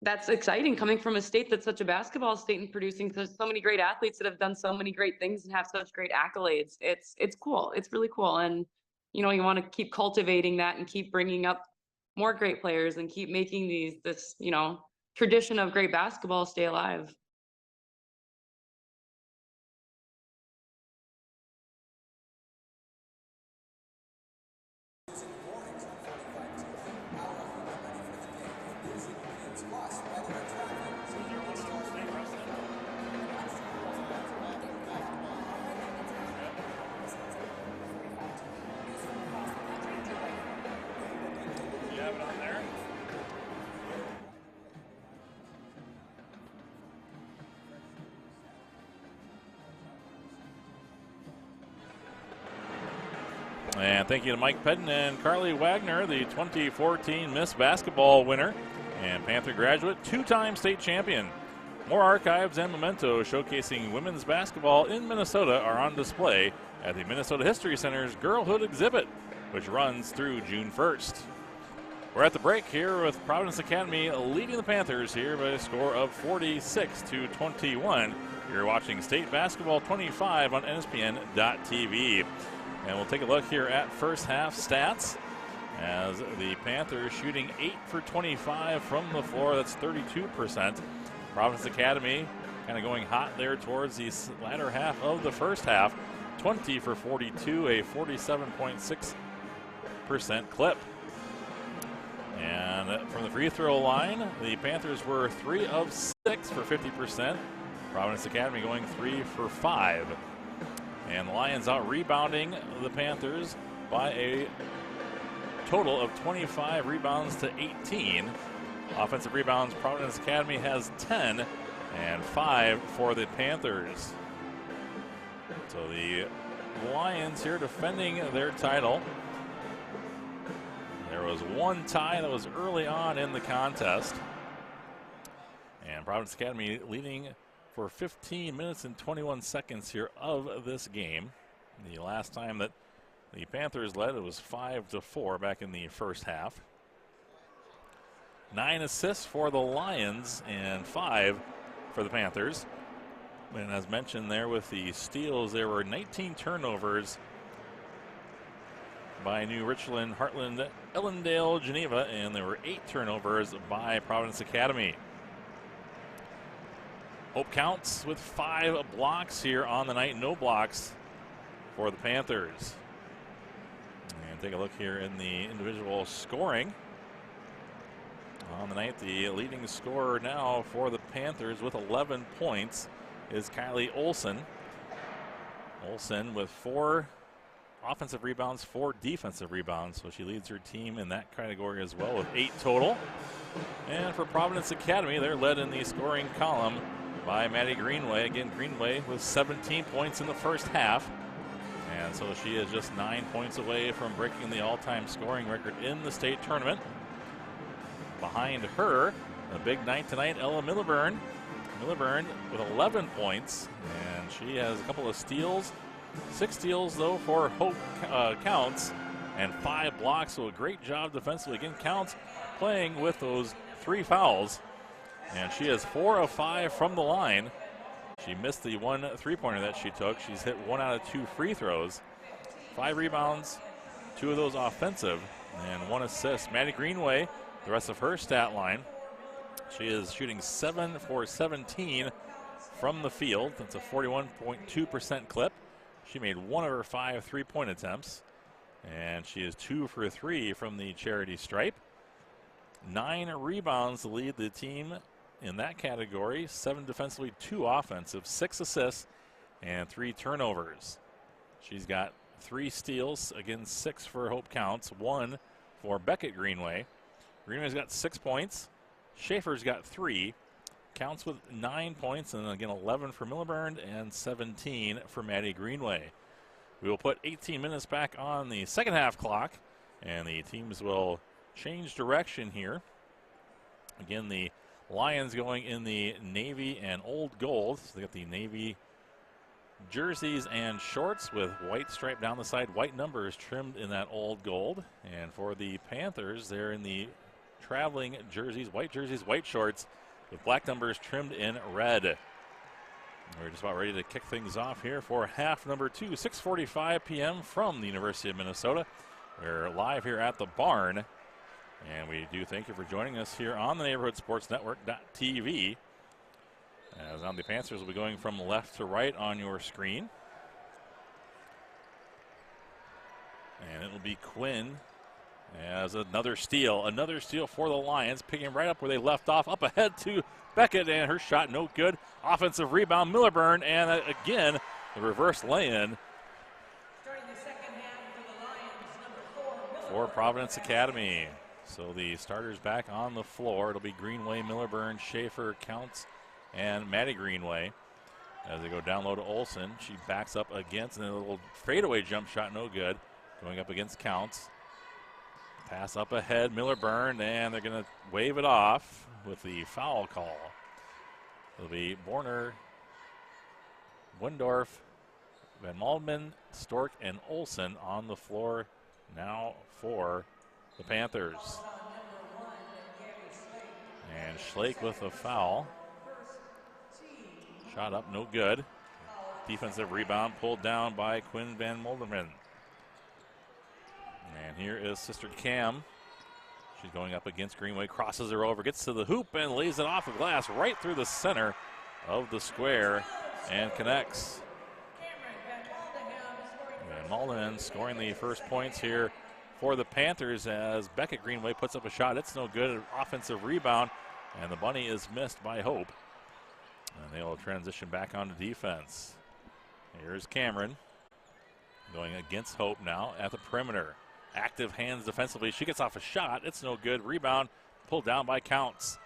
that's exciting coming from a state that's such a basketball state and producing so many great athletes that have done so many great things and have such great accolades. It's cool. It's really cool. And, you want to keep cultivating that and keep bringing up more great players and keep making this tradition of great basketball stay alive. And thank you to Mike Pedden and Carly Wagner, the 2014 Miss Basketball winner and Panther graduate, two-time state champion. More archives and mementos showcasing women's basketball in Minnesota are on display at the Minnesota History Center's Girlhood exhibit, which runs through June 1st. We're at the break here with Providence Academy leading the Panthers here by a score of 46-21. You're watching State Basketball 25 on NSPN.TV. And we'll take a look here at first half stats as the Panthers shooting 8 for 25 from the floor. That's 32%. Providence Academy kind of going hot there towards the latter half of the first half. 20 for 42, a 47.6% 50% clip. And from the free throw line, the Panthers were 3 of 6 for 50%. Providence Academy going 3 for 5. And the Lions out rebounding the Panthers by a total of 25 rebounds to 18. Offensive rebounds, Providence Academy has 10 and 5 for the Panthers. So the Lions here defending their title. There was one tie that was early on in the contest. And Providence Academy leading for 15 minutes and 21 seconds here of this game. The last time that the Panthers led, it was 5-4 back in the first half. 9 assists for the Lions and 5 for the Panthers. And as mentioned there with the steals, there were 19 turnovers by New Richland, Heartland, Ellendale, Geneva, and there were 8 turnovers by Providence Academy. Hope Counts with 5 blocks here on the night. No blocks for the Panthers. And take a look here in the individual scoring. On the night, the leading scorer now for the Panthers with 11 points is Kylie Olson. Olson with 4 offensive rebounds, 4 defensive rebounds. So she leads her team in that category as well with 8 total. And for Providence Academy, they're led in the scoring column by Maddie Greenway. Again, Greenway with 17 points in the first half. And so she is just 9 points away from breaking the all-time scoring record in the state tournament. Behind her, a big night tonight, Ella Milburn. Milburn with 11 points, and she has a couple of steals. 6 steals, though, for Hope Counts, and 5 blocks, so a great job defensively. Again, Counts playing with those 3 fouls, and she has 4 of 5 from the line. She missed the 1 3-pointer that she took. She's hit 1 out of 2 free throws. 5 rebounds, 2 of those offensive, and 1 assist. Maddie Greenway, the rest of her stat line, she is shooting 7 for 17 from the field. That's a 41.2% clip. She made 1 of her 5 3-point attempts, and she is 2 for 3 from the charity stripe. 9 rebounds to lead the team in that category. 7 defensively, 2 offensive, 6 assists, and 3 turnovers. She's got 3 steals, again 6 for Hope Counts, 1 for Beckett Greenway. Greenway's got 6 points. Schaefer's got 3. Counts with 9 points, and again 11 for Milburn and 17 for Maddie Greenway. We will put 18 minutes back on the second half clock, and the teams will change direction here. Again, the Lions going in the navy and old gold. So they got the navy jerseys and shorts with white stripe down the side, white numbers trimmed in that old gold. And for the Panthers, they're in the traveling jerseys, white shorts with black numbers trimmed in red. We're just about ready to kick things off here for half number 2, 6:45 p.m. from the University of Minnesota. We're live here at the barn, and we do thank you for joining us here on the Neighborhood Sports Network.tv. As now the Panthers will be going from left to right on your screen. And it'll be Quinn as another steal for the Lions, picking right up where they left off, up ahead to Beckett, and her shot no good. Offensive rebound, Milburn, and again, the reverse lay-in for Providence Academy. So the starters back on the floor. It'll be Greenway, Milburn, Schaefer, Counts, and Maddie Greenway. As they go down low to Olson, she backs up against, and a little fadeaway jump shot no good, going up against Counts. Pass up ahead, Milburn, and they're going to wave it off with the foul call. It'll be Borner, Windorf, Van Maldman, Stork, and Olson on the floor now for the Panthers. And Schlake with a foul. Shot up, no good. Defensive rebound pulled down by Quinn Van Molderman. And here is Sister Cam. She's going up against Greenway, crosses her over, gets to the hoop, and lays it off the glass right through the center of the square and connects. Van Malden scoring the first points here for the Panthers as Beckett Greenway puts up a shot. It's no good. An offensive rebound, and the bunny is missed by Hope. And they will transition back onto defense. Here's Cameron going against Hope now at the perimeter. Active hands defensively. She gets off a shot. It's no good. Rebound pulled down by Counts.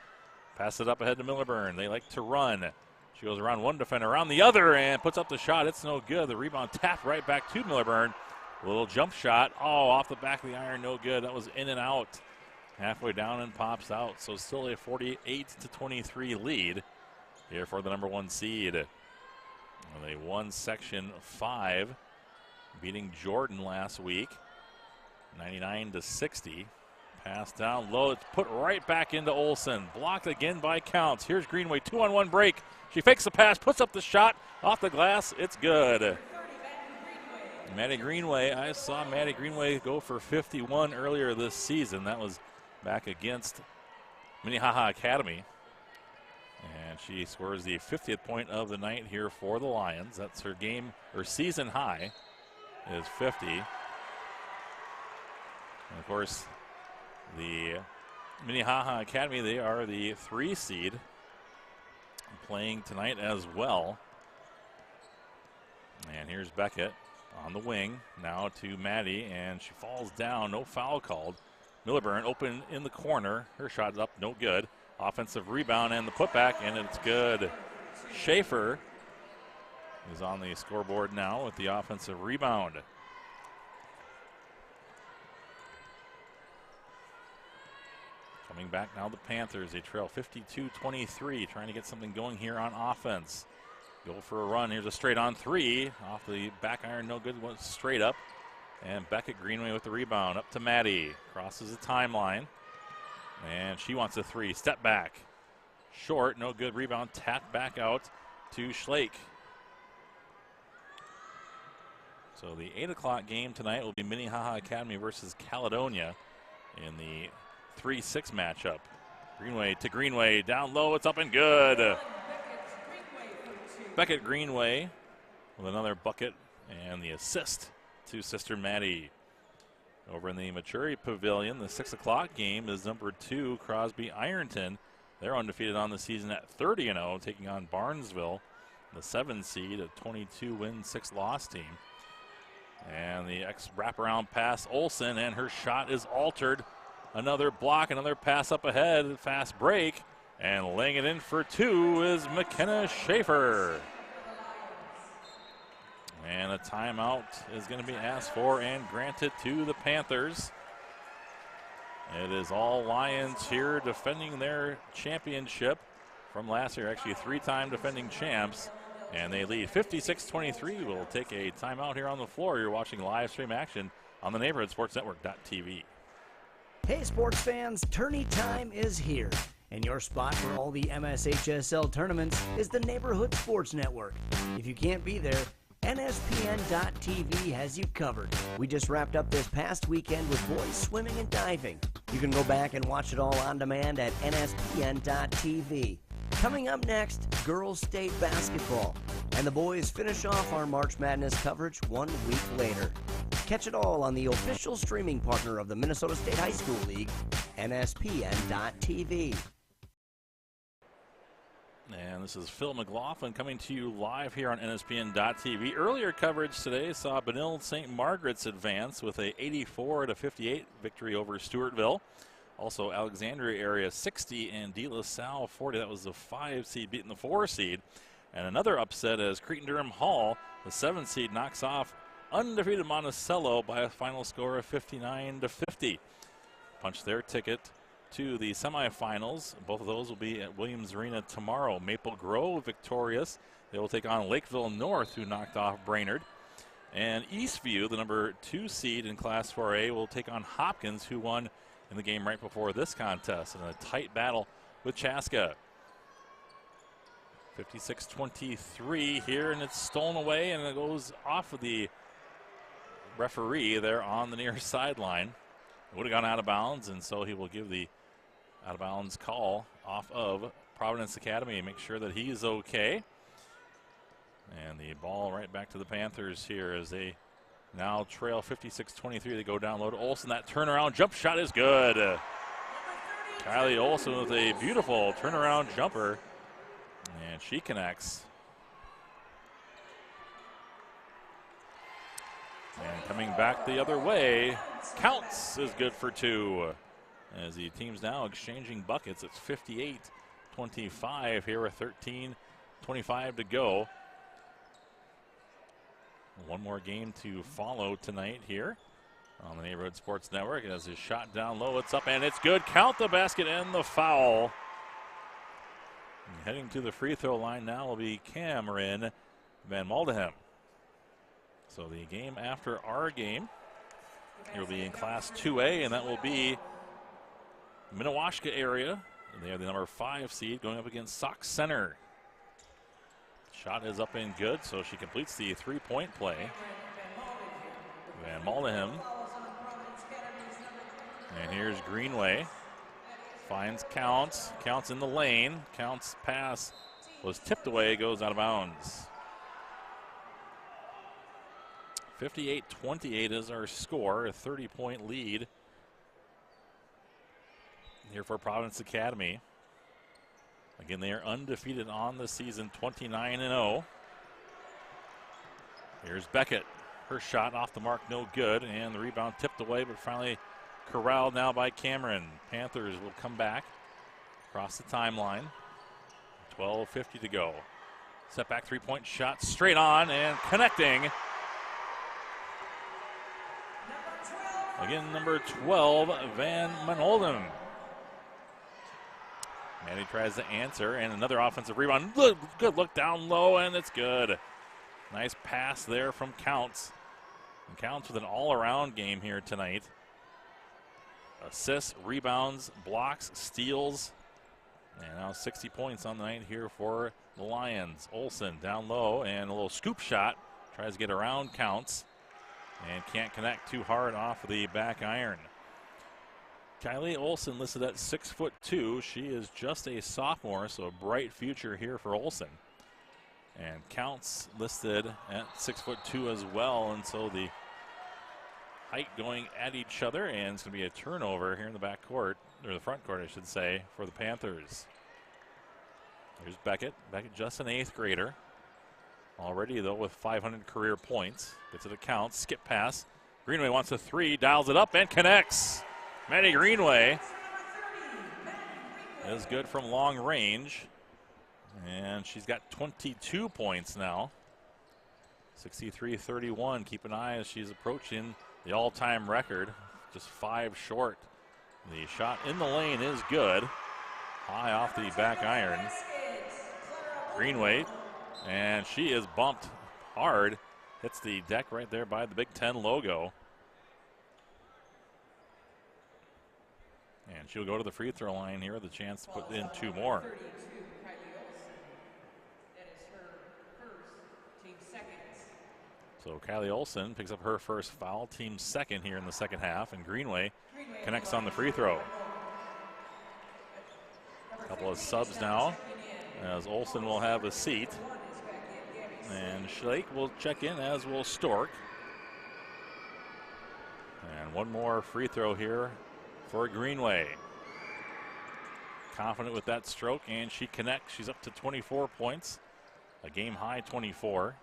Pass it up ahead to Millerburn. They like to run. She goes around one defender, around the other, and puts up the shot. It's no good. The rebound tapped right back to Millerburn. A little jump shot. Oh, off the back of the iron. No good. That was in and out. Halfway down and pops out. So still a 48-23 lead here for the number 1 seed. They won Section 5, beating Jordan last week, 99-60. Pass down low. It's put right back into Olsen. Blocked again by Counts. Here's Greenway. 2-on-1 break. She fakes the pass, puts up the shot. Off the glass. It's good. Maddie Greenway. I saw Maddie Greenway go for 51 earlier this season. That was back against Minnehaha Academy. And she scores the 50th point of the night here for the Lions. That's her game, or season high, is 50. And of course, the Minnehaha Academy, they are the 3 seed, playing tonight as well. And here's Beckett on the wing, now to Maddie, and she falls down, no foul called. Millerburn open in the corner. Her shot is up, no good. Offensive rebound and the putback, and it's good. Schaefer is on the scoreboard now with the offensive rebound. Coming back now, the Panthers. They trail 52-23, trying to get something going here on offense. Go for a run. Here's a straight on 3. Off the back iron, no good. Went straight up. And Beckett Greenway with the rebound. Up to Maddie. Crosses the timeline. And she wants a 3. Step back. Short, no good. Rebound tapped back out to Schlake. So the 8 o'clock game tonight will be Minnehaha Academy versus Caledonia in the 3-6 matchup. Greenway to Greenway. Down low. It's up and good. Beckett Greenway with another bucket and the assist to Sister Maddie. Over in the Maturity Pavilion, the 6 o'clock game is number 2, Crosby Ironton. They're undefeated on the season at 30-0, taking on Barnesville, the 7 seed, a 22-win, 6-loss team. And the wraparound pass, Olsen, and her shot is altered. Another block, another pass up ahead, fast break, and laying it in for 2 is McKenna Schaefer. And a timeout is going to be asked for and granted to the Panthers. It is all Lions here defending their championship from last year, actually 3-time defending champs. And they lead 56-23. We'll take a timeout here on the floor. You're watching live stream action on the Neighborhood Sports Network.tv. Hey sports fans, tourney time is here. And your spot for all the MSHSL tournaments is the Neighborhood Sports Network. If you can't be there, NSPN.TV has you covered. We just wrapped up this past weekend with boys swimming and diving. You can go back and watch it all on demand at NSPN.TV. Coming up next, girls state basketball. And the boys finish off our March Madness coverage 1 week later. Catch it all on the official streaming partner of the Minnesota State High School League, NSPN.TV. And this is Phil McLaughlin coming to you live here on NSPN.TV. Earlier coverage today saw Benilde St. Margaret's advance with a 84-58 victory over Stewartville. Also Alexandria area 60 and De La Salle 40. That was the 5 seed beating the 4 seed. And another upset as Cretin-Durham Hall, the 7 seed, knocks off undefeated Monticello by a final score of 59-50. Punch their ticket to the semifinals. Both of those will be at Williams Arena tomorrow. Maple Grove victorious. They will take on Lakeville North, who knocked off Brainerd. And Eastview, the number 2 seed in Class 4A, will take on Hopkins, who won in the game right before this contest in a tight battle with Chaska. 56-23 here, and it's stolen away, and it goes off of the referee there on the near sideline. It would have gone out of bounds, and so he will give the out-of-bounds call off of Providence Academy and make sure that he's okay. And the ball right back to the Panthers here as they now trail 56-23. They go down low to Olsen. That turnaround jump shot is good. Kylie Olsen with a beautiful turnaround jumper, and she connects. And coming back the other way, counts is good for 2. As the team's now exchanging buckets, it's 58-25 here with 13:25 to go. One more game to follow tonight here on the Neighborhood Sports Network. As his shot down low, it's up and it's good. Count the basket and the foul. And heading to the free throw line now will be Cameron Van Maldenham. So the game after our game, it will be in Class 2A, and that will be Minnewaska area. And they are the number 5 seed going up against Sauk Center. Shot is up and good, so she completes the 3-point play. Van Maldenham. And here's Greenway. Finds Counts. Counts in the lane. Counts pass was tipped away, goes out of bounds. 58-28 is our score, a 30-point lead here for Providence Academy. Again, they are undefeated on the season, 29-0. Here's Beckett. Her shot off the mark, no good, and the rebound tipped away, but finally corralled now by Cameron. Panthers will come back across the timeline. 12:50 to go. Step back 3-point shot straight on and connecting. Again, number 12, Van Manolden. Maddie tries to answer, and another offensive rebound. Good look down low, and it's good. Nice pass there from Counts. And Counts with an all-around game here tonight. Assists, rebounds, blocks, steals. And now 60 points on the night here for the Lions. Olsen down low, and a little scoop shot. Tries to get around Counts. And can't connect too hard off of the back iron. Kylie Olsen listed at 6'2". She is just a sophomore, so a bright future here for Olsen. And Counts listed at 6'2" as well, and so the height going at each other, and it's going to be a turnover here in the back court, or the front court, I should say, for the Panthers. Here's Beckett. Beckett just an 8th grader. Already, though, with 500 career points. Gets it to Counts. Skip pass. Greenway wants a 3. Dials it up and connects. Maddie Greenway is good from long range. And she's got 22 points now. 63-31. Keep an eye as she's approaching the all-time record. Just 5 short. The shot in the lane is good. High off the back iron. Greenway. And she is bumped hard. Hits the deck right there by the Big Ten logo. And she'll go to the free throw line here with a chance to put in 2 more. So Kylie Olsen picks up her first foul, team second here in the second half, and Greenway connects on the free throw. A couple of subs now, as Olsen will have a seat. And Schlake will check in, as will Stork. And one more free throw here for Greenway. Confident with that stroke, and she connects. She's up to 24 points, a game high 24.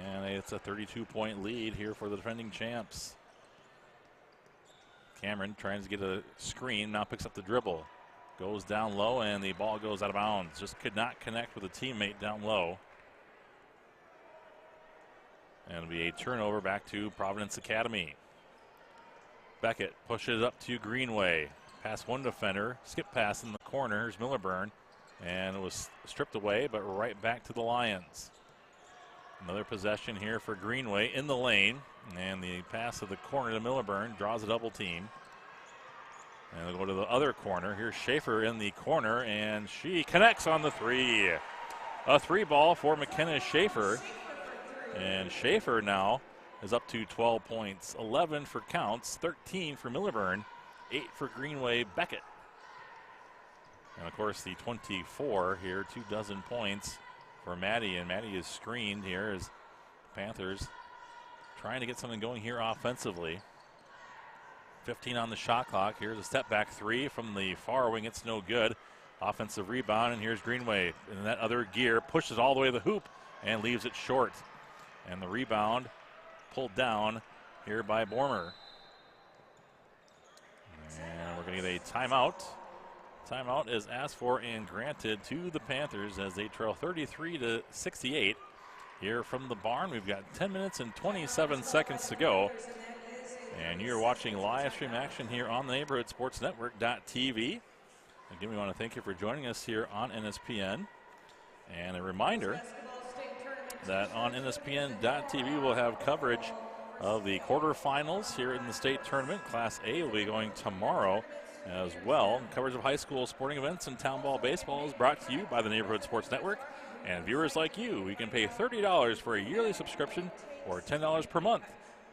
And it's a 32-point lead here for the defending champs. Cameron trying to get a screen, now picks up the dribble. Goes down low, and the ball goes out of bounds. Just could not connect with a teammate down low. And it'll be a turnover back to Providence Academy. Beckett pushes up to Greenway. Past one defender. Skip pass in the corner. Here's Millerburn. And it was stripped away, but right back to the Lions. Another possession here for Greenway in the lane. And the pass to the corner to Millerburn draws a double team. And they'll go to the other corner. Here's Schaefer in the corner, and she connects on the 3. A 3 ball for McKenna Schaefer. And Schaefer now is up to 12 points. 11 for Counts, 13 for Millerburn, 8 for Greenway Beckett. And, of course, the 24 here, 24 points for Maddie. And Maddie is screened here as Panthers trying to get something going here offensively. 15 on the shot clock. Here's a step back three from the far wing. It's no good. Offensive rebound, and here's Greenway in that other gear. Pushes all the way to the hoop and leaves it short. And the rebound pulled down here by Bormer. And we're going to get a timeout. Timeout is asked for and granted to the Panthers as they trail 33-68. Here from the barn, we've got 10 minutes and 27 seconds to go. And you're watching live stream action here on the Neighborhood Sports Network.tv. Again, we want to thank you for joining us here on NSPN. And a reminder that on NSPN.tv we'll have coverage of the quarterfinals here in the state tournament. Class A will be going tomorrow as well. Coverage of high school sporting events and town ball baseball is brought to you by the Neighborhood Sports Network. And viewers like you can pay $30 for a yearly subscription or $10 per month.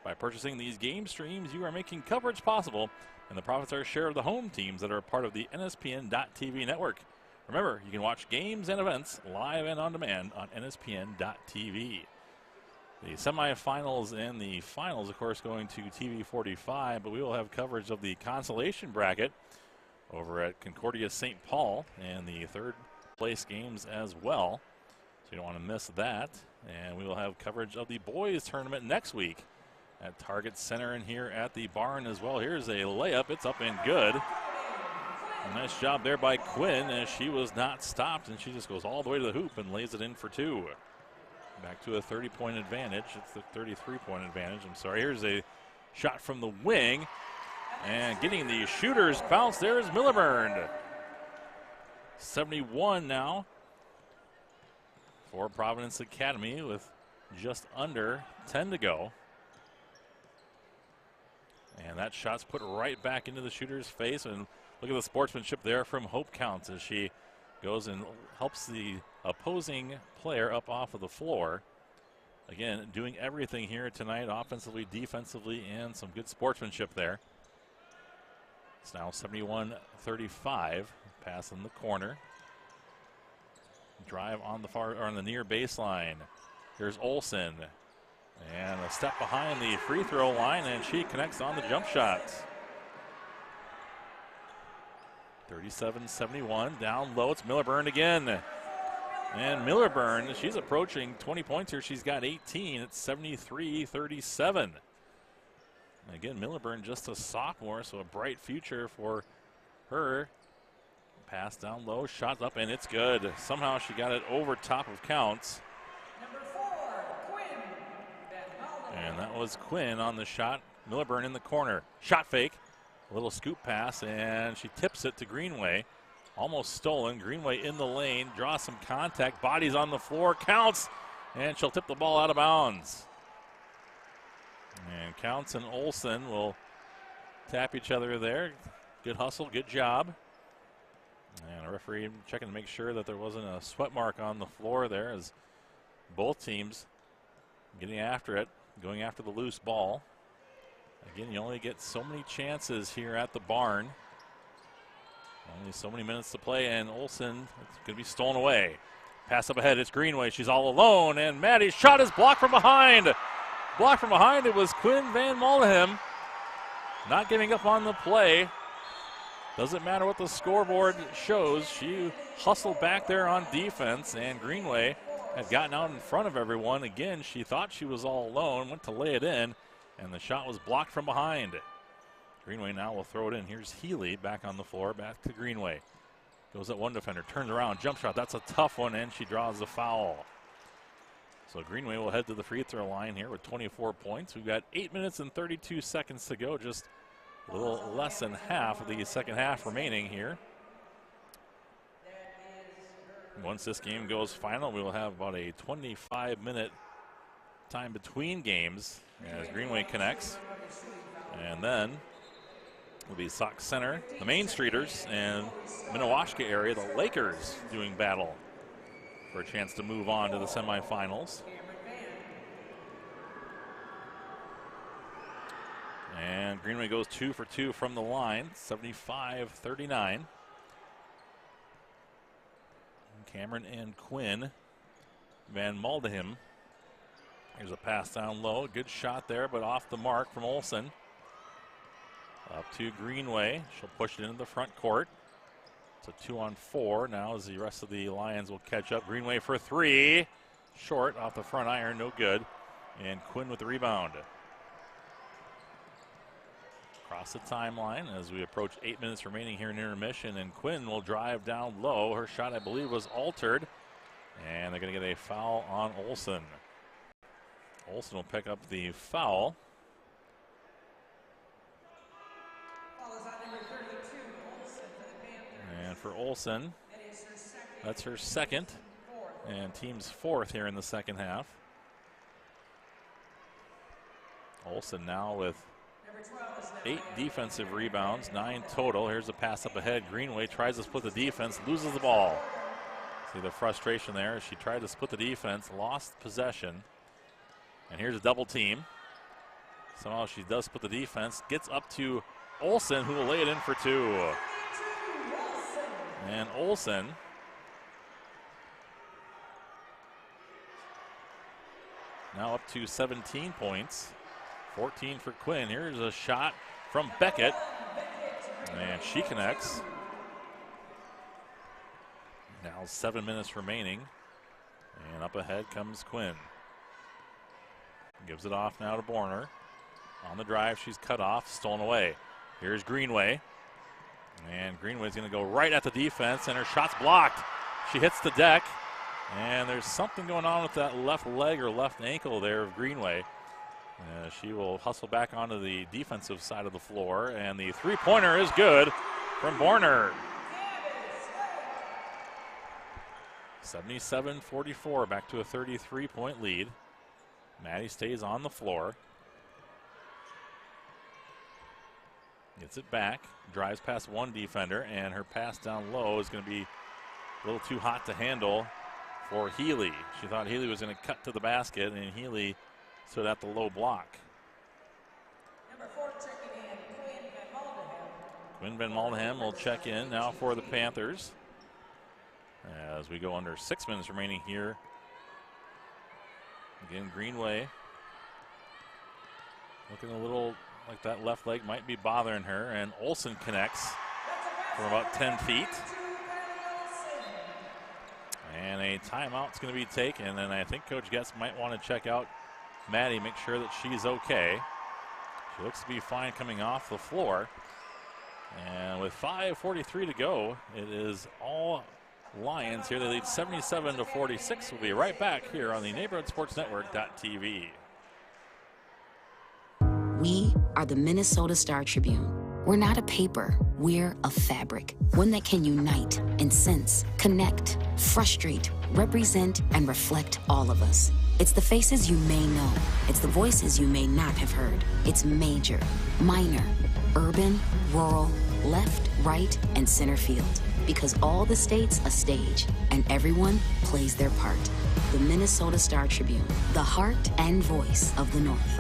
By purchasing these game streams, you are making coverage possible, and the profits are shared of the home teams that are part of the NSPN.tv network. Remember, you can watch games and events live and on demand on NSPN.tv. The semifinals and the finals, of course, going to TV 45, but we will have coverage of the consolation bracket over at Concordia St. Paul and the third place games as well. So you don't want to miss that. And we will have coverage of the boys tournament next week at Target Center and here at the barn as well. Here's a layup. It's up and good. A nice job there by Quinn as she was not stopped, and she just goes all the way to the hoop and lays it in for two. Back to a 30-point advantage. It's the 33-point advantage. I'm sorry. Here's a shot from the wing. And getting the shooter's bounce there is Milliburn. 71 now for Providence Academy with just under 10 to go. And that shot's put right back into the shooter's face. And look at the sportsmanship there from Hope Counts as she goes and helps the opposing player up off of the floor. Again, doing everything here tonight, offensively, defensively, and some good sportsmanship there. It's now 71-35. Pass in the corner. Drive on the far or on the near baseline. Here's Olsen. And a step behind the free throw line, and she connects on the jump shot. 37-71, down low, it's Milliburn again. And Milliburn, she's approaching 20 points here. She's got 18, it's 73-37. Again, Milliburn just a sophomore, so a bright future for her. Pass down low, shot up, and it's good. Somehow she got it over top of Counts. And that was Quinn on the shot. Milliburn in the corner. Shot fake. A little scoop pass, and she tips it to Greenway. Almost stolen. Greenway in the lane. Draws some contact. Bodies on the floor. Counts. And she'll tip the ball out of bounds. And Counts and Olsen will tap each other there. Good hustle. Good job. And a referee checking to make sure that there wasn't a sweat mark on the floor there as both teams getting after it. Going after the loose ball. Again, you only get so many chances here at the barn. Only so many minutes to play, and Olsen, it's going to be stolen away. Pass up ahead, it's Greenway. She's all alone, and Maddie's shot is blocked from behind. Blocked from behind, it was Quinn Van Mullenham. Not giving up on the play. Doesn't matter what the scoreboard shows. She hustled back there on defense, and Greenway had gotten out in front of everyone. Again, she thought she was all alone, went to lay it in, and the shot was blocked from behind. Greenway now will throw it in. Here's Healy back on the floor, back to Greenway. Goes at one defender, turns around, jump shot. That's a tough one, and she draws the foul. So Greenway will head to the free throw line here with 24 points. We've got 8 minutes and 32 seconds to go, just a little less than half of the second half remaining here. Once this game goes final, we will have about a 25-minute time between games as Greenway connects. And then will be Sauk Center, the Main Streeters, and Minnewaska area, the Lakers doing battle for a chance to move on to the semifinals. And Greenway goes 2 for 2 from the line, 75-39. Cameron and Quinn Van Muldenham Here's a pass down low. Good shot there, but off the mark from Olsen. Up to Greenway. She'll push it into the front court. It's a 2-on-4 now as the rest of the Lions will catch up. Greenway for three. Short off the front iron, no good. And Quinn with the rebound. Across the timeline as we approach 8 minutes remaining here in intermission. And Quinn will drive down low. Her shot, I believe, was altered. And they're going to get a foul on Olsen. Olsen will pick up the foul. And for Olsen, that's her second, and team's fourth here in the second half. Olsen now with 8 defensive rebounds, 9 total. Here's a pass up ahead. Greenway tries to split the defense, loses the ball. See the frustration there as she tried to split the defense, lost possession. And here's a double team. Somehow she does split the defense, gets up to Olsen, who will lay it in for 2. And Olsen now up to 17 points, 14 for Quinn. Here's a shot from Beckett, and she connects. Now 7 minutes remaining, and up ahead comes Quinn. Gives it off now to Borner. On the drive, she's cut off, stolen away. Here's Greenway. And Greenway's going to go right at the defense, and her shot's blocked. She hits the deck, and there's something going on with that left leg or left ankle there of Greenway. She will hustle back onto the defensive side of the floor, and the three-pointer is good from Borner. 77-44, back to a 33-point lead. Maddie stays on the floor. Gets it back, drives past one defender, and her pass down low is going to be a little too hot to handle for Healy. She thought Healy was going to cut to the basket, and Healy stood at the low block. Number 4 checking in, Quinn Van Maldenham. Quinn Van Maldenham will check in now for the Panthers as we go under 6 minutes remaining here. Again, Greenway looking a little like that left leg might be bothering her, and Olsen connects from about 10 feet. And a timeout's going to be taken, and I think Coach Getz might want to check out Maddie, make sure that she's okay. She looks to be fine coming off the floor. And with 5:43 to go, it is all Lions here. They lead 77-46. We'll be right back here on the Neighborhood Sports Network.tv. We are the Minnesota Star Tribune. We're not a paper, we're a fabric. One that can unite and sense, connect, frustrate, represent, and reflect all of us. It's the faces you may know. It's the voices you may not have heard. It's major, minor, urban, rural, left, right, and center field. Because all the states a stage, and everyone plays their part. The Minnesota Star Tribune, the heart and voice of the North.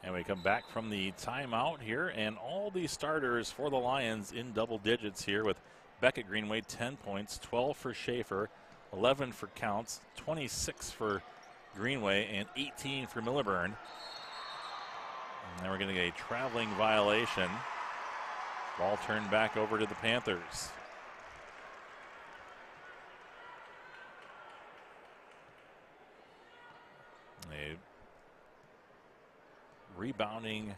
And we come back from the timeout here, and all the starters for the Lions in double digits here with Beckett Greenway, 10 points, 12 for Schaefer, 11 for Counts, 26 for Greenway, and 18 for Milliburn. And then we're going to get a traveling violation. Ball turned back over to the Panthers. A rebounding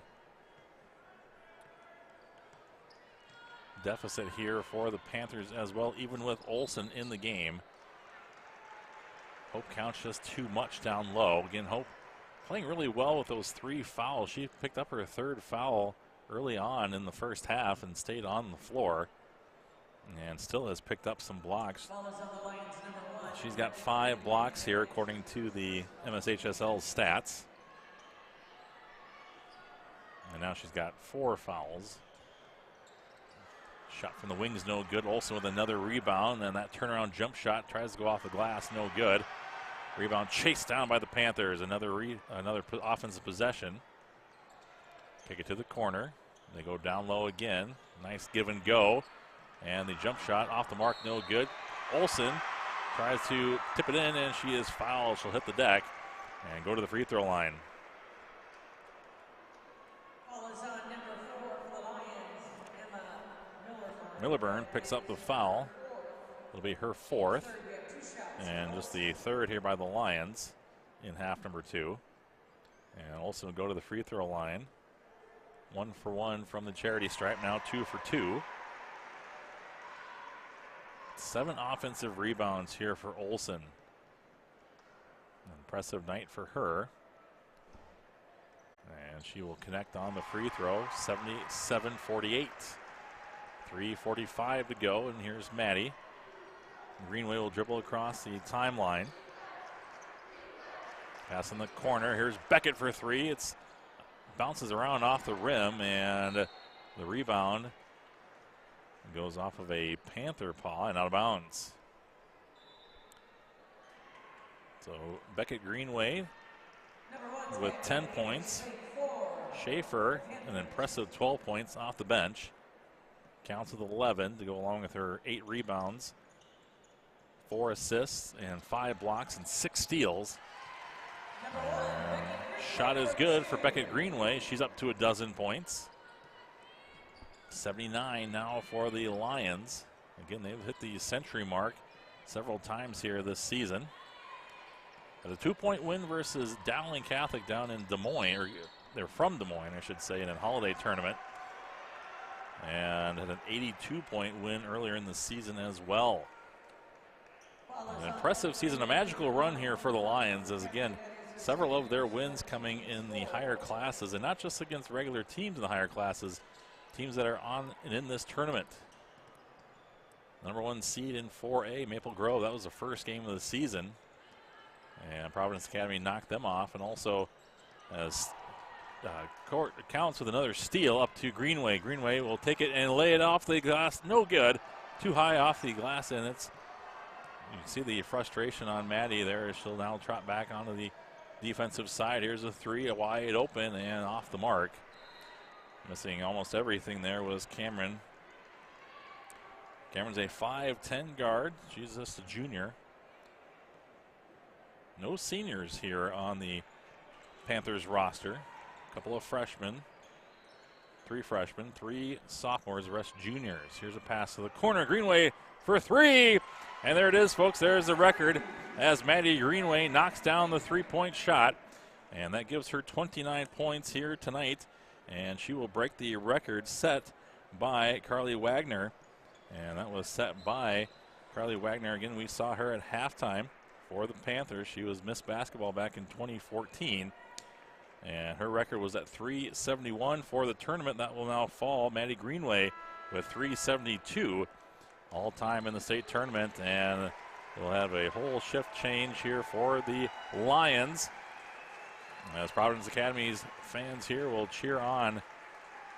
deficit here for the Panthers as well, even with Olsen in the game. Hope Counts just too much down low. Again, Hope playing really well with those 3 fouls. She picked up her 3rd foul early on in the first half and stayed on the floor, and still has picked up some blocks. She's got 5 blocks here according to the MSHSL stats. And now she's got 4 fouls. Shot from the wings, no good. Olsen with another rebound, and that turnaround jump shot tries to go off the glass, no good. Rebound chased down by the Panthers. Another offensive possession. Kick it to the corner. They go down low again. Nice give and go. And the jump shot off the mark, no good. Olsen tries to tip it in, and she is fouled. She'll hit the deck and go to the free throw line. Ball is on number 4 for the Lions, Emma Millerburn picks up the foul. It'll be her 4th, and just the 3rd here by the Lions in half number 2. And Olsen will go to the free throw line. 1 for 1 from the charity stripe, now 2 for 2. 7 offensive rebounds here for Olsen. Impressive night for her. And she will connect on the free throw, 77-48. 3:45 to go, and here's Maddie. Greenway will dribble across the timeline. Pass in the corner. Here's Beckett for 3. It's bounces around off the rim, and the rebound goes off of a Panther paw and out of bounds. So Beckett Greenway with 10 points. Schaefer, an impressive 12 points off the bench. Counts with 11 to go along with her 8 rebounds, 4 assists, and 5 blocks and 6 steals. And shot is good for Beckett Greenway. She's up to 12 points. 79 now for the Lions. Again, they've hit the century mark several times here this season. Had a 2-point win versus Dowling Catholic down in Des Moines, or they're from Des Moines, I should say, in a holiday tournament. And had an 82-point win earlier in the season as well. An impressive season, a magical run here for the Lions, as again, several of their wins coming in the higher classes, and not just against regular teams in the higher classes, teams that are on and in this tournament. Number 1 seed in 4A, Maple Grove, that was the first game of the season. And Providence Academy knocked them off, and also as Court counts with another steal up to Greenway. Greenway will take it and lay it off the glass. No good. Too high off the glass, and it's, you can see the frustration on Maddie there as she'll now trot back onto the defensive side. Here's a 3, a wide open and off the mark. Missing almost everything there was Cameron. Cameron's a 5'10 guard. She's just a junior. No seniors here on the Panthers roster. A couple of freshmen. 3 freshmen, 3 sophomores, the rest juniors. Here's a pass to the corner. Greenway for 3. And there it is, folks. There's the record as Maddie Greenway knocks down the 3-point shot. And that gives her 29 points here tonight. And she will break the record set by Carly Wagner. And that was set by Carly Wagner. Again, we saw her at halftime for the Panthers. She was Miss Basketball back in 2014. And her record was at 371 for the tournament. That will now fall. Maddie Greenway with 372 all time in the state tournament. And we'll have a whole shift change here for the Lions, as Providence Academy's fans here will cheer on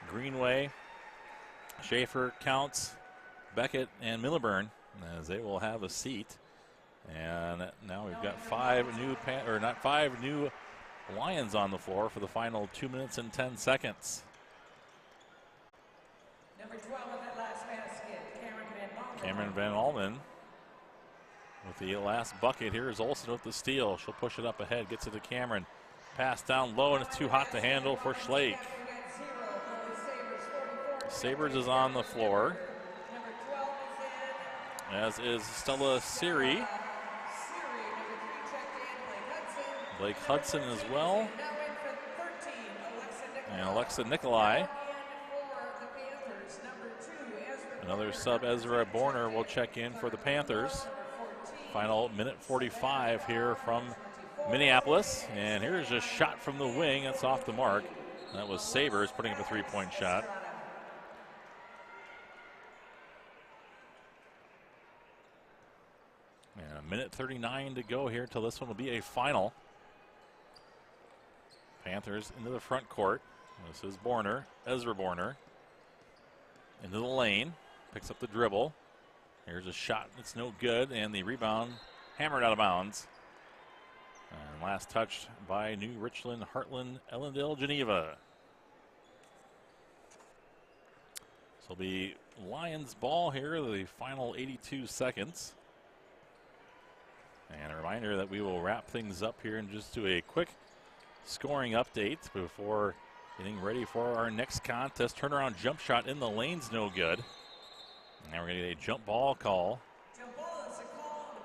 Greenway, Schaefer, Counts, Beckett, and Millerburn, as they will have a seat. And now we've got 5 new Lions on the floor for the final 2 minutes and 10 seconds. Number 12 in that last basket, Cameron Van Almen with the last bucket. Here is Olsen with the steal. She'll push it up ahead, gets it to Cameron. Pass down low, and it's too hot to handle for Schlake. Sabres is on the floor, as is Stella Siri. Blake Hudson as well. And Alexa Nikolai. Another sub, Ezra Borner, will check in for the Panthers. Final minute 45 here from Minneapolis. And here's a shot from the wing. That's off the mark. That was Sabres putting up a 3-point shot. And a minute 39 to go here till this one will be a final. Panthers into the front court. This is Borner, Ezra Borner. Into the lane. Picks up the dribble. Here's a shot that's no good, and the rebound hammered out of bounds. And last touch by New Richland, Heartland, Ellendale, Geneva. So it'll be Lions ball here, the final 82 seconds. And a reminder that we will wrap things up here and just do a quick scoring update before getting ready for our next contest. Turnaround jump shot in the lane's no good. And now we're going to get a jump ball call. Jump ball is a call on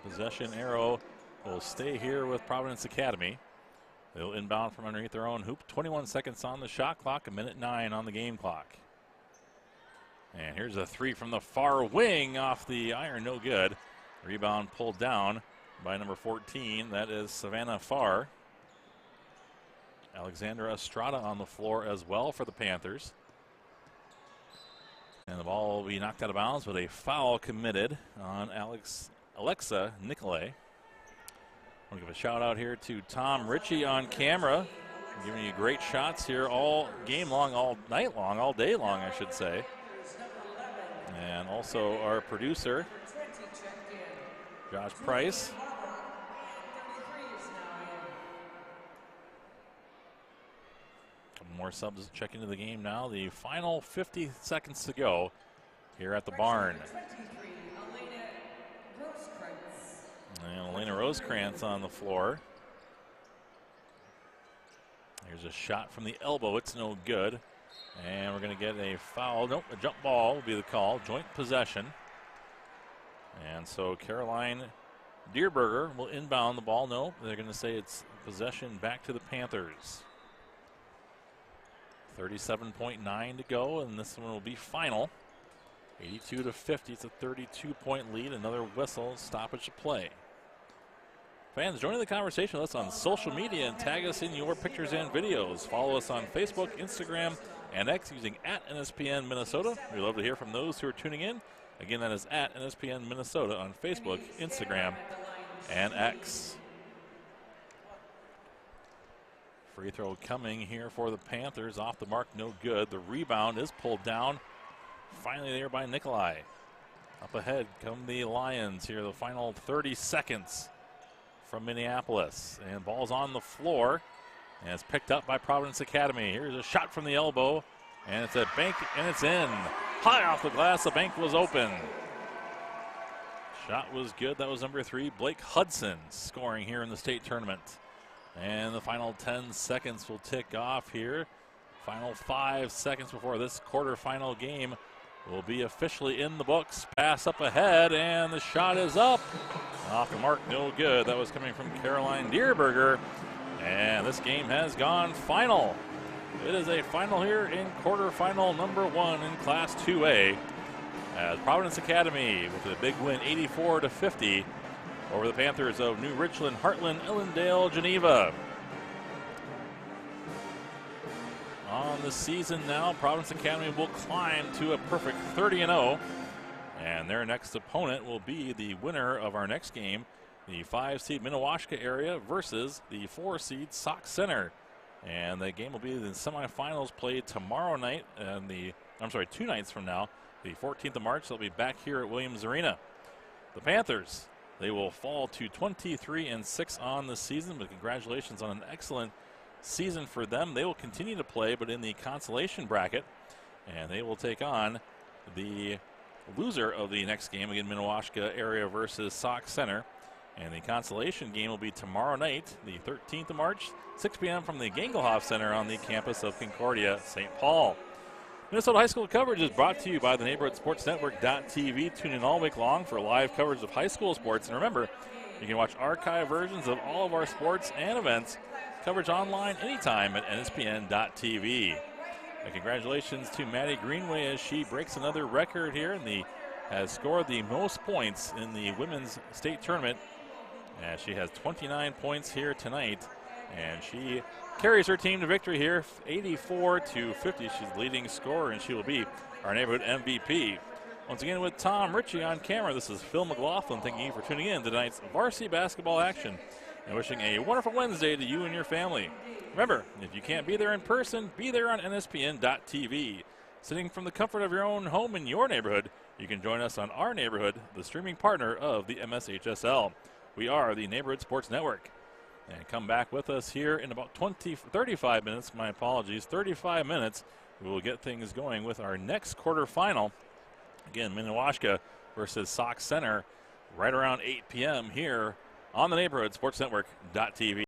the Possession arrow will stay here with Providence Academy. They'll inbound from underneath their own hoop. 21 seconds on the shot clock, 1:09 on the game clock. And here's a three from the far wing off the iron, no good. Rebound pulled down by number 14. That is Savannah Farr. Alexandra Estrada on the floor as well for the Panthers. And the ball will be knocked out of bounds with a foul committed on Alexa Nicolay. I'll give a shout out here to Tom Ritchie on camera, giving you great shots here all game long, all night long, all day long, I should say. And also our producer, Josh Price. Couple more subs check into the game now. The final 50 seconds to go here at the barn. And Elena Rosecrans on the floor. Here's a shot from the elbow. It's no good. And we're going to get a foul. Nope, a jump ball will be the call. Joint possession. And so Caroline Dierberger will inbound the ball. No, they're going to say it's possession back to the Panthers. 37.9 to go, and this one will be final. 82-50. It's a 32-point lead. Another whistle, stoppage of play. Fans, join the conversation with us on social media and tag us in your pictures and videos. Follow us on Facebook, Instagram, and X using @NSPN Minnesota. We'd love to hear from those who are tuning in. Again, that is @NSPN Minnesota on Facebook, Instagram, and X. Free throw coming here for the Panthers. Off the mark, no good. The rebound is pulled down. Finally there by Nicolay. Up ahead come the Lions here. The final 30 seconds from Minneapolis. And ball's on the floor. And it's picked up by Providence Academy. Here's a shot from the elbow. And it's a bank, and it's in. High off the glass, the bank was open. Shot was good. That was number 3, Blake Hudson, scoring here in the state tournament. And the final 10 seconds will tick off here. Final 5 seconds before this quarterfinal game will be officially in the books. Pass up ahead, and the shot is up. Off the mark, no good. That was coming from Caroline Dierberger. And this game has gone final. It is a final here in quarterfinal number 1 in Class 2A. As Providence Academy with a big win, 84-50 over the Panthers of New Richland, Heartland, Ellendale, Geneva. On the season now, Providence Academy will climb to a perfect 30-0. And their next opponent will be the winner of our next game, the 5-seed Minnewaska area versus the 4-seed Sauk Center. And the game will be the semifinals played tomorrow night, and 2 nights from now, the 14th of March. They'll be back here at Williams Arena. The Panthers, they will fall to 23-6 on the season, but congratulations on an excellent season for them. They will continue to play, but in the consolation bracket, and they will take on the loser of the next game, again, Minnewaska area versus Sauk Center. And the consolation game will be tomorrow night, the 13th of March, 6 p.m. from the Gangelhoff Center on the campus of Concordia, St. Paul. Minnesota High School coverage is brought to you by the Neighborhood Sports Network.tv. Tune in all week long for live coverage of high school sports. And remember, you can watch archive versions of all of our sports and events, coverage online anytime at NSPN.tv. And congratulations to Maddie Greenway as she breaks another record here and has scored the most points in the women's state tournament. And she has 29 points here tonight, and she carries her team to victory here, 84-50. She's the leading scorer, and she will be our neighborhood MVP. Once again, with Tom Ritchie on camera, this is Phil McLaughlin. Thanking you for tuning in to tonight's varsity basketball action, and wishing a wonderful Wednesday to you and your family. Remember, if you can't be there in person, be there on NSPN.tv. Sitting from the comfort of your own home in your neighborhood, you can join us on Our Neighborhood, the streaming partner of the MSHSL. We are the Neighborhood Sports Network. And come back with us here in about 35 minutes. My apologies, 35 minutes. We will get things going with our next quarterfinal. Again, Minnewaska versus Sauk Center. right around 8 p.m. here on the Neighborhood Sports Network.tv.